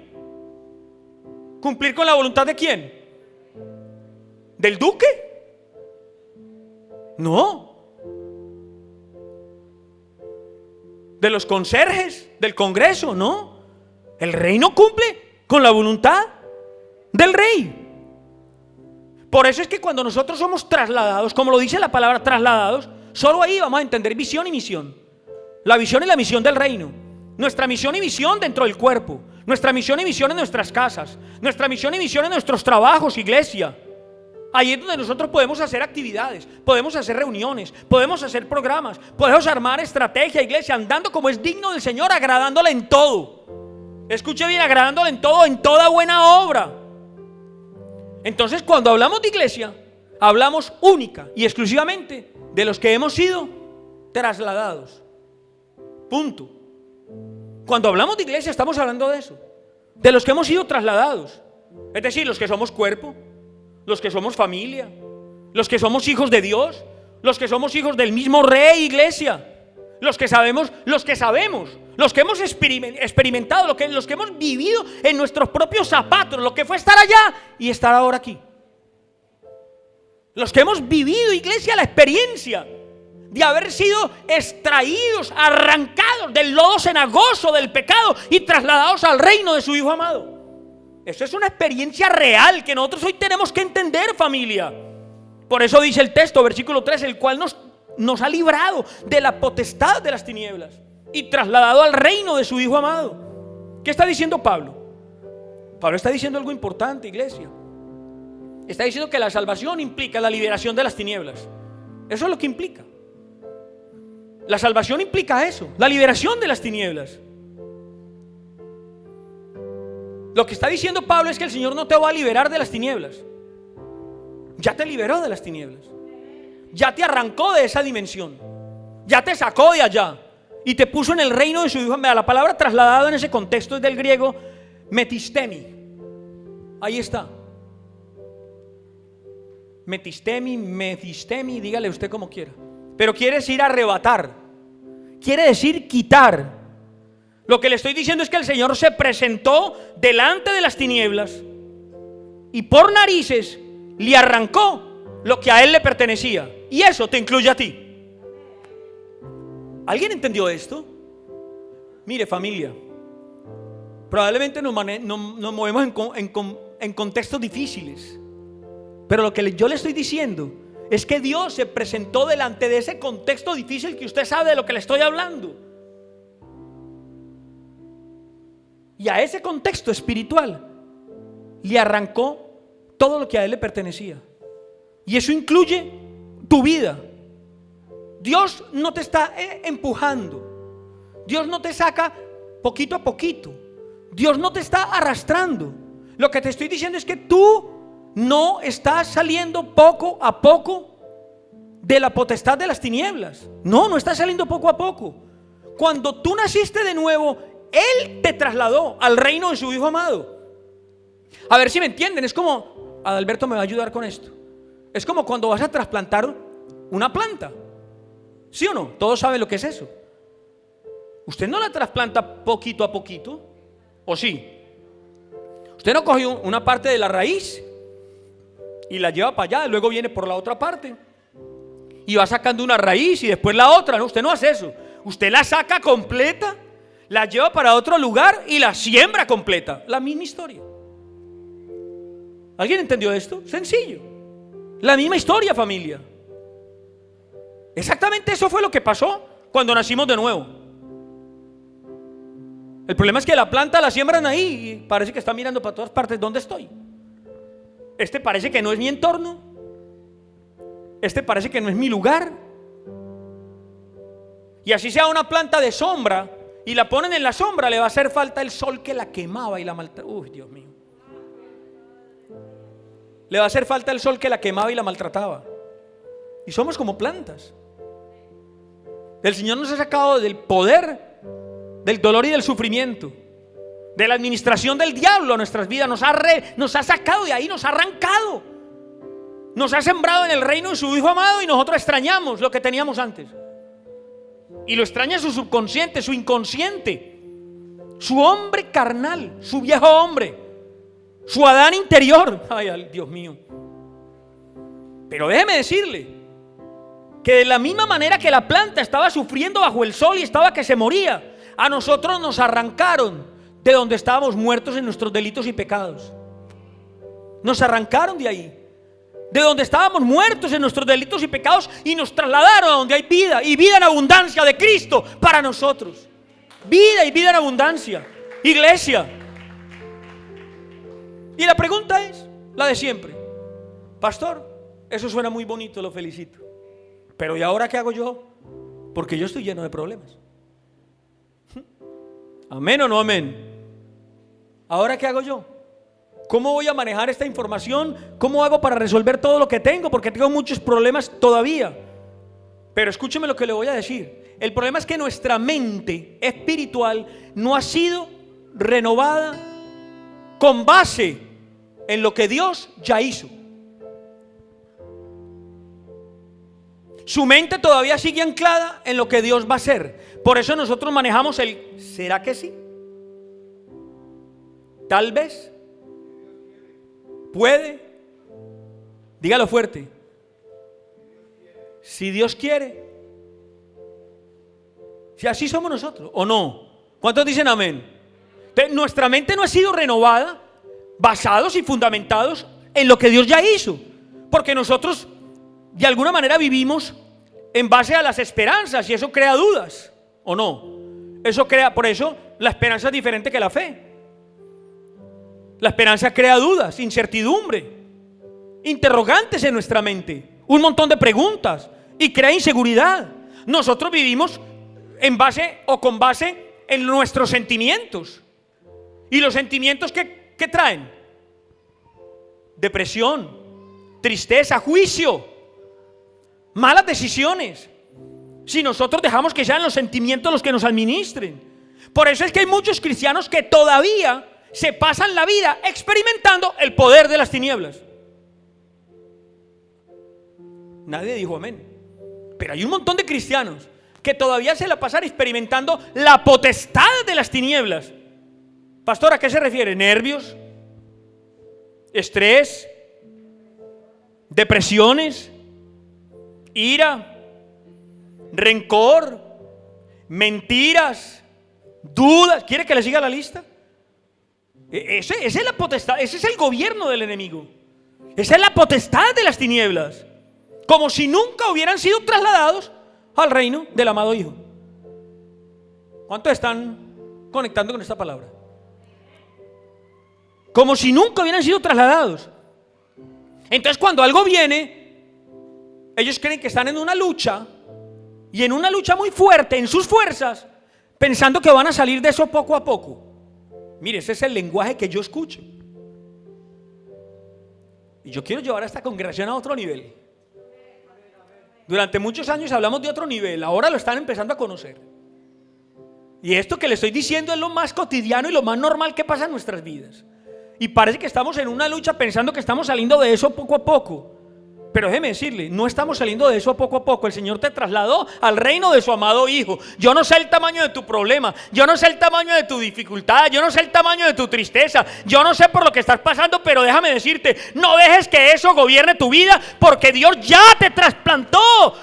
¿Cumplir con la voluntad de quién? ¿Del duque? No. ¿De los conserjes del Congreso? No. El reino cumple con la voluntad del rey. Por eso es que cuando nosotros somos trasladados, como lo dice la palabra trasladados, solo ahí vamos a entender visión y misión. La visión y la misión del reino. Nuestra misión y visión dentro del cuerpo. Nuestra misión y visión en nuestras casas. Nuestra misión y visión en nuestros trabajos, iglesia. Ahí es donde nosotros podemos hacer actividades, podemos hacer reuniones, podemos hacer programas, podemos armar estrategia, iglesia, andando como es digno del Señor, agradándole en todo. Escuche bien, agradándole en todo, en toda buena obra. Entonces, cuando hablamos de iglesia, hablamos única y exclusivamente de los que hemos sido trasladados. Punto. Cuando hablamos de iglesia, estamos hablando de eso, de los que hemos sido trasladados. Es decir, los que somos cuerpo, los que somos familia, los que somos hijos de Dios, los que somos hijos del mismo Rey, iglesia, los que sabemos, los que hemos experimentado, los que hemos vivido en nuestros propios zapatos, lo que fue estar allá y estar ahora aquí. Los que hemos vivido, iglesia, la experiencia de haber sido extraídos, arrancados del lodo cenagoso del pecado y trasladados al reino de su Hijo amado. Eso es una experiencia real que nosotros hoy tenemos que entender, familia. Por eso dice el texto, versículo 3, el cual nos ha librado de la potestad de las tinieblas y trasladado al reino de su Hijo amado. ¿Qué está diciendo Pablo? Pablo está diciendo algo importante, iglesia. Está diciendo que la salvación implica la liberación de las tinieblas. Eso es lo que implica. La salvación implica eso, la liberación de las tinieblas. Lo que está diciendo Pablo es que el Señor no te va a liberar de las tinieblas. Ya te liberó de las tinieblas. Ya te arrancó de esa dimensión. Ya te sacó de allá y te puso en el reino de su Hijo. La palabra trasladado en ese contexto es del griego metistemi. Ahí está. Metistemi, dígale usted como quiera. Pero quiere decir arrebatar. Quiere decir quitar. Lo que le estoy diciendo es que el Señor se presentó delante de las tinieblas y por narices le arrancó lo que a él le pertenecía. Y eso te incluye a ti. ¿Alguien entendió esto? Mire, familia, probablemente nos movemos en contextos difíciles, pero lo que yo le estoy diciendo es que Dios se presentó delante de ese contexto difícil que usted sabe de lo que le estoy hablando. Y a ese contexto espiritual le arrancó todo lo que a él le pertenecía. Y eso incluye tu vida. Dios no te está empujando. Dios no te saca poquito a poquito. Dios no te está arrastrando. Lo que te estoy diciendo es que tú no estás saliendo poco a poco de la potestad de las tinieblas. No estás saliendo poco a poco. Cuando tú naciste de nuevo, Él te trasladó al reino de su Hijo amado. A ver si me entienden. Es como, Adalberto me va a ayudar con esto. Es como cuando vas a trasplantar una planta. ¿Sí o no? Todos saben lo que es eso. Usted no la trasplanta poquito a poquito. ¿O sí? Usted no coge una parte de la raíz y la lleva para allá, y luego viene por la otra parte y va sacando una raíz y después la otra. No, usted no hace eso. Usted la saca completa, la lleva para otro lugar y la siembra completa. La misma historia. ¿Alguien entendió esto? Sencillo. La misma historia, familia. Exactamente eso fue lo que pasó cuando nacimos de nuevo. El problema es que la planta la siembran ahí y parece que está mirando para todas partes. ¿Dónde estoy? Este parece que no es mi entorno. Este parece que no es mi lugar. Y así sea una planta de sombra y la ponen en la sombra, le va a hacer falta el sol que la quemaba y la maltrataba. Uy, Dios mío. Le va a hacer falta el sol que la quemaba y la maltrataba. Y somos como plantas. El Señor nos ha sacado del poder, del dolor y del sufrimiento, de la administración del diablo a nuestras vidas. Nos ha sacado de ahí, nos ha arrancado. Nos ha sembrado en el reino de su Hijo amado y nosotros extrañamos lo que teníamos antes. Y lo extraña su subconsciente, su inconsciente, su hombre carnal, su viejo hombre, su Adán interior. Ay, Dios mío. Pero déjeme decirle que de la misma manera que la planta estaba sufriendo bajo el sol y estaba que se moría, a nosotros nos arrancaron de donde estábamos muertos en nuestros delitos y pecados. Nos arrancaron de ahí, de donde estábamos muertos en nuestros delitos y pecados, y nos trasladaron a donde hay vida, y vida en abundancia de Cristo para nosotros. Vida y vida en abundancia, iglesia. Y la pregunta es la de siempre: pastor, eso suena muy bonito, lo felicito, pero ¿y ahora qué hago yo? Porque yo estoy lleno de problemas. ¿Amén o no amén? ¿Ahora qué hago yo? ¿Cómo voy a manejar esta información? ¿Cómo hago para resolver todo lo que tengo? Porque tengo muchos problemas todavía. Pero escúcheme lo que le voy a decir. El problema es que nuestra mente espiritual no ha sido renovada con base en lo que Dios ya hizo. Su mente todavía sigue anclada en lo que Dios va a hacer. Por eso nosotros manejamos el ¿será que sí? Tal vez. Puede. Dígalo fuerte. Si Dios quiere. Si así somos nosotros, ¿o no? ¿Cuántos dicen amén? Entonces, nuestra mente no ha sido renovada basados y fundamentados en lo que Dios ya hizo. Porque nosotros de alguna manera vivimos en base a las esperanzas y eso crea dudas, ¿o no? Eso crea, por eso la esperanza es diferente que la fe. La esperanza crea dudas, incertidumbre, interrogantes en nuestra mente, un montón de preguntas y crea inseguridad. Nosotros vivimos en base o con base en nuestros sentimientos. ¿Y los sentimientos qué traen? Depresión, tristeza, juicio, malas decisiones. Si nosotros dejamos que sean los sentimientos los que nos administren. Por eso es que hay muchos cristianos que todavía se pasan la vida experimentando el poder de las tinieblas. Nadie dijo amén. Pero hay un montón de cristianos que todavía se la pasan experimentando la potestad de las tinieblas. Pastor, ¿a qué se refiere? ¿Nervios? ¿Estrés? ¿Depresiones? ¿Ira? ¿Rencor? ¿Mentiras? ¿Dudas? ¿Quiere que le siga la lista? Esa es la potestad, ese es el gobierno del enemigo. Esa es la potestad de las tinieblas. Como si nunca hubieran sido trasladados al reino del amado Hijo. ¿Cuántos están conectando con esta palabra? Como si nunca hubieran sido trasladados. Entonces cuando algo viene, ellos creen que están en una lucha, y en una lucha muy fuerte, en sus fuerzas, pensando que van a salir de eso poco a poco. Mire, ese es el lenguaje que yo escucho. Y yo quiero llevar a esta congregación a otro nivel. Durante muchos años hablamos de otro nivel, ahora lo están empezando a conocer. Y esto que le estoy diciendo es lo más cotidiano y lo más normal que pasa en nuestras vidas. Y parece que estamos en una lucha pensando que estamos saliendo de eso poco a poco. Pero déjeme decirle, no estamos saliendo de eso poco a poco. El Señor te trasladó al reino de su amado Hijo. Yo no sé el tamaño de tu problema, yo no sé el tamaño de tu dificultad, yo no sé el tamaño de tu tristeza, yo no sé por lo que estás pasando, pero déjame decirte, no dejes que eso gobierne tu vida, porque Dios ya te trasplantó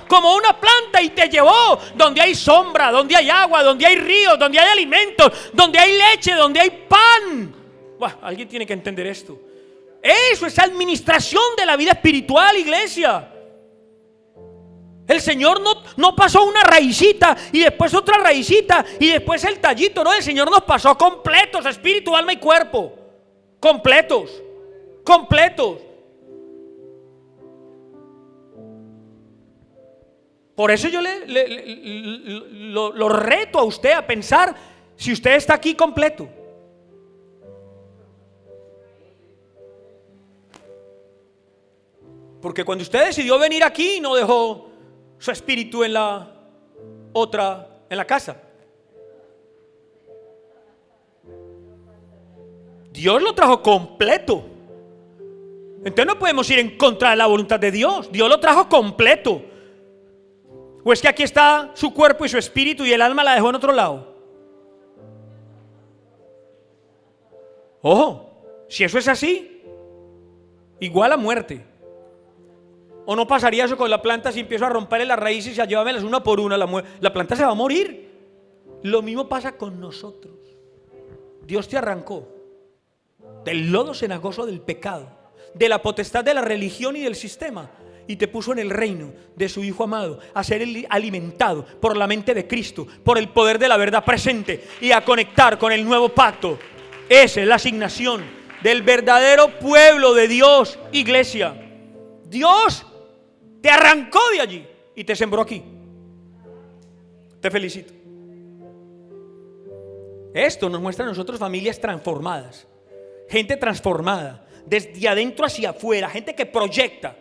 como una planta y te llevó donde hay sombra, donde hay agua, donde hay ríos, donde hay alimentos, donde hay leche, donde hay pan. Buah, alguien tiene que entender esto. Eso es administración de la vida espiritual, iglesia. El Señor no pasó una raicita y después otra raicita y después el tallito, no, el Señor nos pasó completos, espíritu, alma y cuerpo. Completos, completos. Por eso yo lo reto a usted a pensar si usted está aquí completo. Porque cuando usted decidió venir aquí, no dejó su espíritu en la casa. Dios lo trajo completo. Entonces no podemos ir en contra de la voluntad de Dios. Dios lo trajo completo. ¿O es que aquí está su cuerpo y su espíritu y el alma la dejó en otro lado? Ojo, si eso es así, igual a muerte. ¿O no pasaría eso con la planta si empiezo a romperle las raíces y a llevármelas una por una? La planta se va a morir. Lo mismo pasa con nosotros. Dios te arrancó del lodo cenagoso del pecado, de la potestad de la religión y del sistema, y te puso en el reino de su Hijo amado, a ser alimentado por la mente de Cristo, por el poder de la verdad presente y a conectar con el nuevo pacto. Esa es la asignación del verdadero pueblo de Dios, iglesia. Dios te arrancó de allí y te sembró aquí. Te felicito. Esto nos muestra a nosotros familias transformadas. gente transformada, desde adentro hacia afuera, gente que proyecta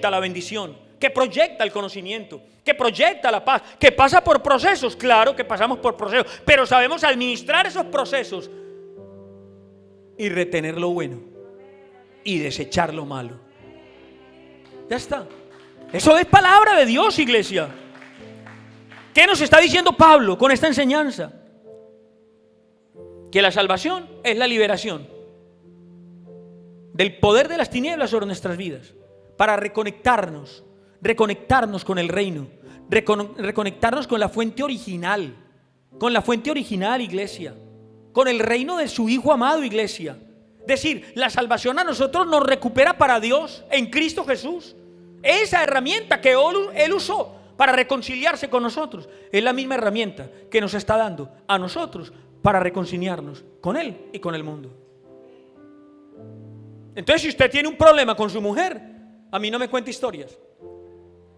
la bendición, que proyecta el conocimiento, que proyecta la paz, que pasa por procesos. Claro que pasamos por procesos, pero sabemos administrar esos procesos y retener lo bueno y desechar lo malo. Ya está. Eso es palabra de Dios, iglesia. ¿Qué nos está diciendo Pablo con esta enseñanza? Que la salvación es la liberación del poder de las tinieblas sobre nuestras vidas, para reconectarnos con el reino, reconectarnos con la fuente original, iglesia, con el reino de su Hijo amado, iglesia. Es decir, la salvación a nosotros nos recupera para Dios en Cristo Jesús. Esa herramienta que Él usó para reconciliarse con nosotros es la misma herramienta que nos está dando a nosotros para reconciliarnos con Él y con el mundo. Entonces, si usted tiene un problema con su mujer, a mí no me cuente historias,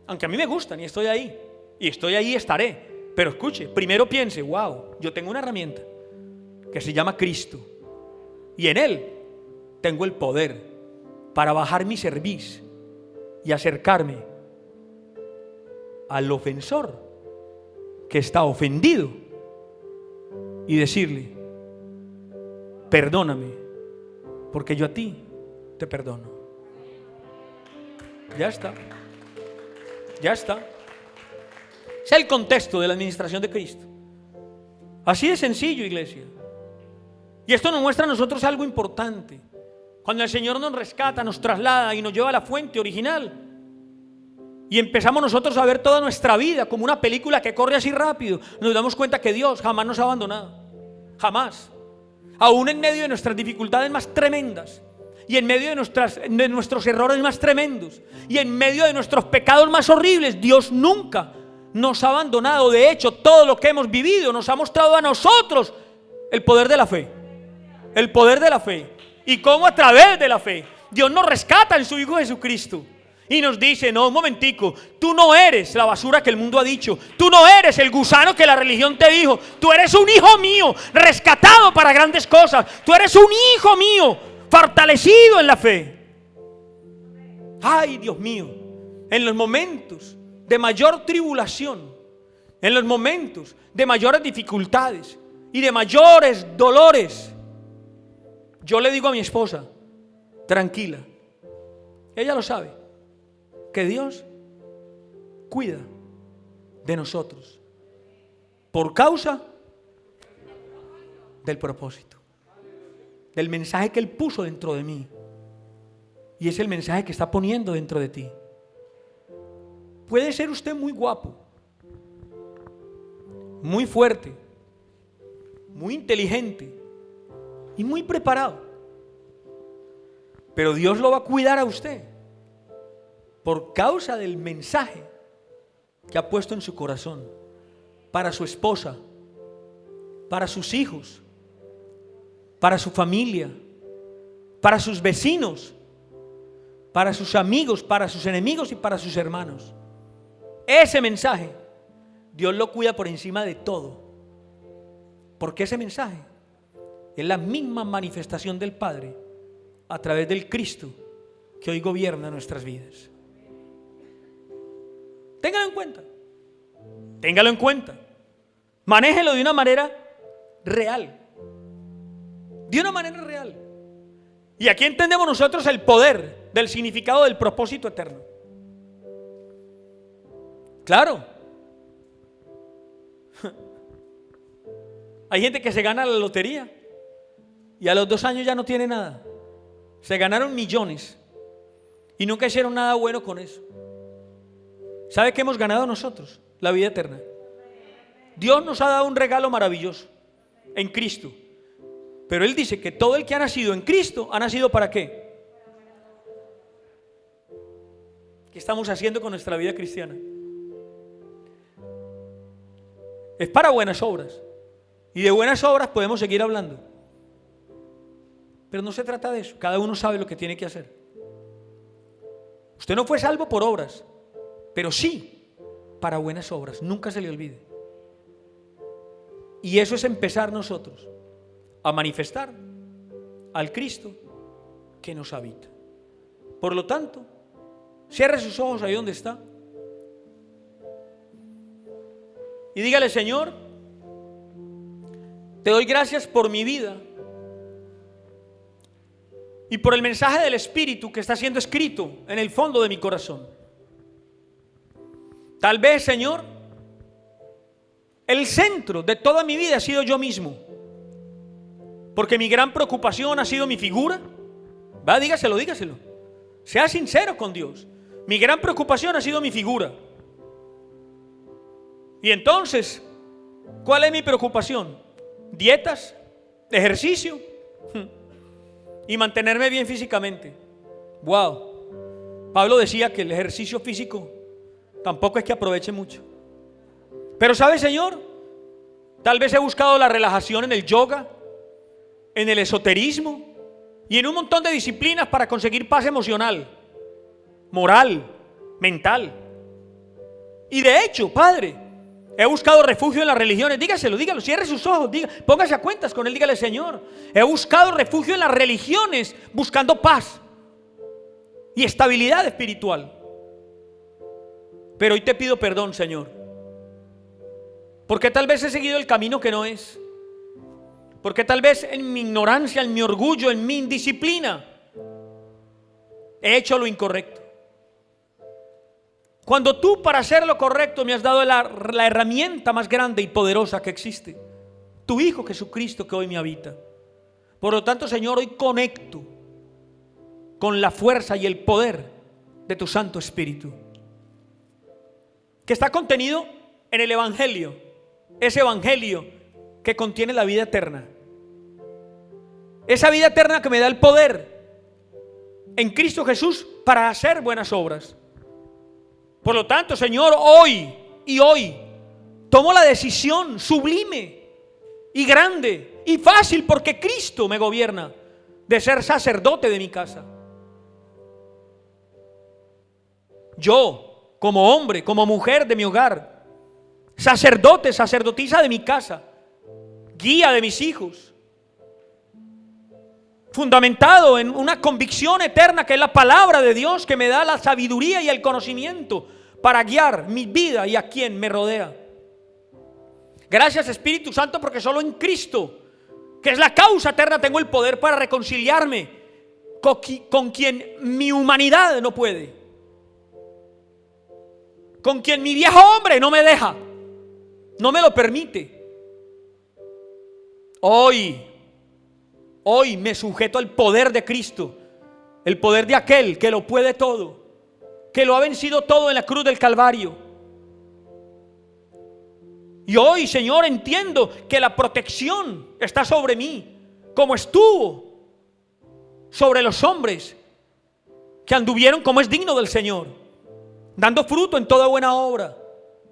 aunque a mí me gustan y estoy ahí estaré. Pero escuche, primero piense: wow, yo tengo una herramienta que se llama Cristo, y en Él tengo el poder para bajar mi cerviz y acercarme al ofensor que está ofendido y decirle: perdóname, porque yo a ti te perdono. Ya está. Ese es el contexto de la administración de Cristo. Así de sencillo, iglesia. Y esto nos muestra a nosotros algo importante. Cuando el Señor nos rescata, nos traslada y nos lleva a la fuente original, y empezamos nosotros a ver toda nuestra vida como una película que corre así rápido, nos damos cuenta que Dios jamás nos ha abandonado. Jamás. Aún en medio de nuestras dificultades más tremendas, y en medio de nuestros errores más tremendos, y en medio de nuestros pecados más horribles, Dios nunca nos ha abandonado. De hecho, todo lo que hemos vivido nos ha mostrado a nosotros el poder de la fe. El poder de la fe. Y cómo a través de la fe Dios nos rescata en su Hijo Jesucristo. Y nos dice: no, un momentico, tú no eres la basura que el mundo ha dicho, tú no eres el gusano que la religión te dijo, tú eres un hijo mío, rescatado para grandes cosas, tú eres un hijo mío, fortalecido en la fe. Ay, Dios mío, en los momentos de mayor tribulación, en los momentos de mayores dificultades y de mayores dolores, yo le digo a mi esposa: tranquila, ella lo sabe, que Dios cuida de nosotros por causa del propósito, del mensaje que Él puso dentro de mí, y es el mensaje que está poniendo dentro de ti. Puede ser usted muy guapo, muy fuerte, muy inteligente y muy preparado, pero Dios lo va a cuidar a usted por causa del mensaje que ha puesto en su corazón para su esposa, para sus hijos, para su familia, para sus vecinos, para sus amigos, para sus enemigos y para sus hermanos. Ese mensaje Dios lo cuida por encima de todo, porque ese mensaje es la misma manifestación del Padre a través del Cristo que hoy gobierna nuestras vidas. Téngalo en cuenta. Téngalo en cuenta. Manéjelo de una manera real. De una manera real. Y aquí entendemos nosotros el poder del significado del propósito eterno. Claro. Hay gente que se gana la lotería y a los 2 años ya no tiene nada. Se ganaron millones y nunca hicieron nada bueno con eso. ¿Sabe qué hemos ganado nosotros? La vida eterna. Dios nos ha dado un regalo maravilloso en Cristo. Pero Él dice que todo el que ha nacido en Cristo ha nacido ¿para qué? ¿Qué estamos haciendo con nuestra vida cristiana? Es para buenas obras. Y de buenas obras podemos seguir hablando. Pero no se trata de eso. Cada uno sabe lo que tiene que hacer. Usted no fue salvo por obras, pero sí para buenas obras. Nunca se le olvide. Y eso es empezar nosotros a manifestar al Cristo que nos habita. Por lo tanto, cierre sus ojos ahí donde está y dígale: Señor, te doy gracias por mi vida y por el mensaje del Espíritu que está siendo escrito en el fondo de mi corazón. Tal vez, Señor, el centro de toda mi vida ha sido yo mismo, porque mi gran preocupación ha sido mi figura. Va, dígaselo. Sea sincero con Dios. Mi gran preocupación ha sido mi figura. Y entonces, ¿cuál es mi preocupación? Dietas, ejercicio y mantenerme bien físicamente. Wow. Pablo decía que el ejercicio físico tampoco es que aproveche mucho. Pero ¿sabe, Señor? Tal vez he buscado la relajación en el yoga, en el esoterismo y en un montón de disciplinas para conseguir paz emocional, moral, mental. Y de hecho, Padre, he buscado refugio en las religiones. Dígaselo, cierre sus ojos, póngase a cuentas con él, dígale: Señor, he buscado refugio en las religiones buscando paz y estabilidad espiritual. Pero hoy te pido perdón, Señor, porque tal vez he seguido el camino que no es, porque tal vez en mi ignorancia, en mi orgullo, en mi indisciplina he hecho lo incorrecto. Cuando tú, para hacer lo correcto, me has dado la herramienta más grande y poderosa que existe, tu Hijo Jesucristo, que hoy me habita. Por lo tanto, Señor, hoy conecto con la fuerza y el poder de tu Santo Espíritu, que está contenido en el Evangelio, ese Evangelio que contiene la vida eterna, esa vida eterna que me da el poder en Cristo Jesús para hacer buenas obras. Por lo tanto, Señor, hoy tomo la decisión sublime y grande y fácil, porque Cristo me gobierna, de ser sacerdote de mi casa. Yo, como hombre, como mujer de mi hogar, sacerdote, sacerdotisa de mi casa, guía de mis hijos, fundamentado en una convicción eterna que es la palabra de Dios, que me da la sabiduría y el conocimiento para guiar mi vida y a quien me rodea. Gracias, Espíritu Santo, porque solo en Cristo, que es la causa eterna, tengo el poder para reconciliarme con quien mi humanidad no puede, con quien mi viejo hombre no me deja, no me lo permite. Hoy me sujeto al poder de Cristo, el poder de aquel que lo puede todo, que lo ha vencido todo en la cruz del Calvario. Y hoy, Señor, entiendo que la protección está sobre mí, como estuvo sobre los hombres que anduvieron como es digno del Señor, dando fruto en toda buena obra.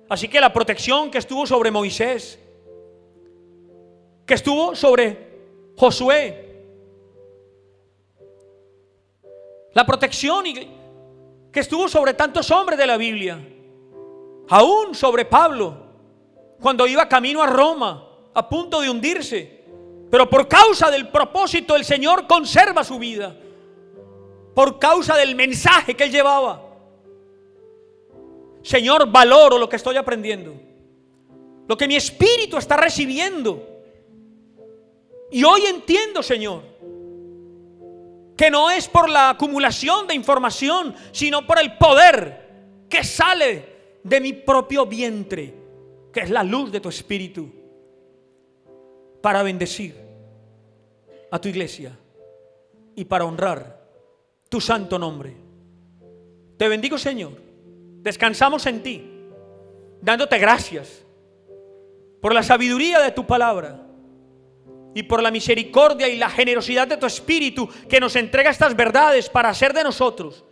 Así que la protección que estuvo sobre Moisés, que estuvo sobre Josué, la protección que estuvo sobre tantos hombres de la Biblia, aún sobre Pablo, cuando iba camino a Roma, a punto de hundirse, pero por causa del propósito el Señor conserva su vida, por causa del mensaje que él llevaba. Señor, valoro lo que estoy aprendiendo, lo que mi espíritu está recibiendo. Y hoy entiendo, Señor, que no es por la acumulación de información, sino por el poder que sale de mi propio vientre, que es la luz de tu Espíritu, para bendecir a tu iglesia y para honrar tu santo nombre. Te bendigo, Señor. Descansamos en ti, dándote gracias por la sabiduría de tu palabra y por la misericordia y la generosidad de tu Espíritu, que nos entrega estas verdades para hacer de nosotros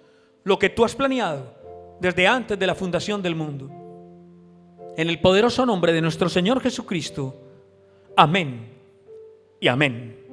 lo que tú has planeado desde antes de la fundación del mundo. En el poderoso nombre de nuestro Señor Jesucristo. Amén y amén.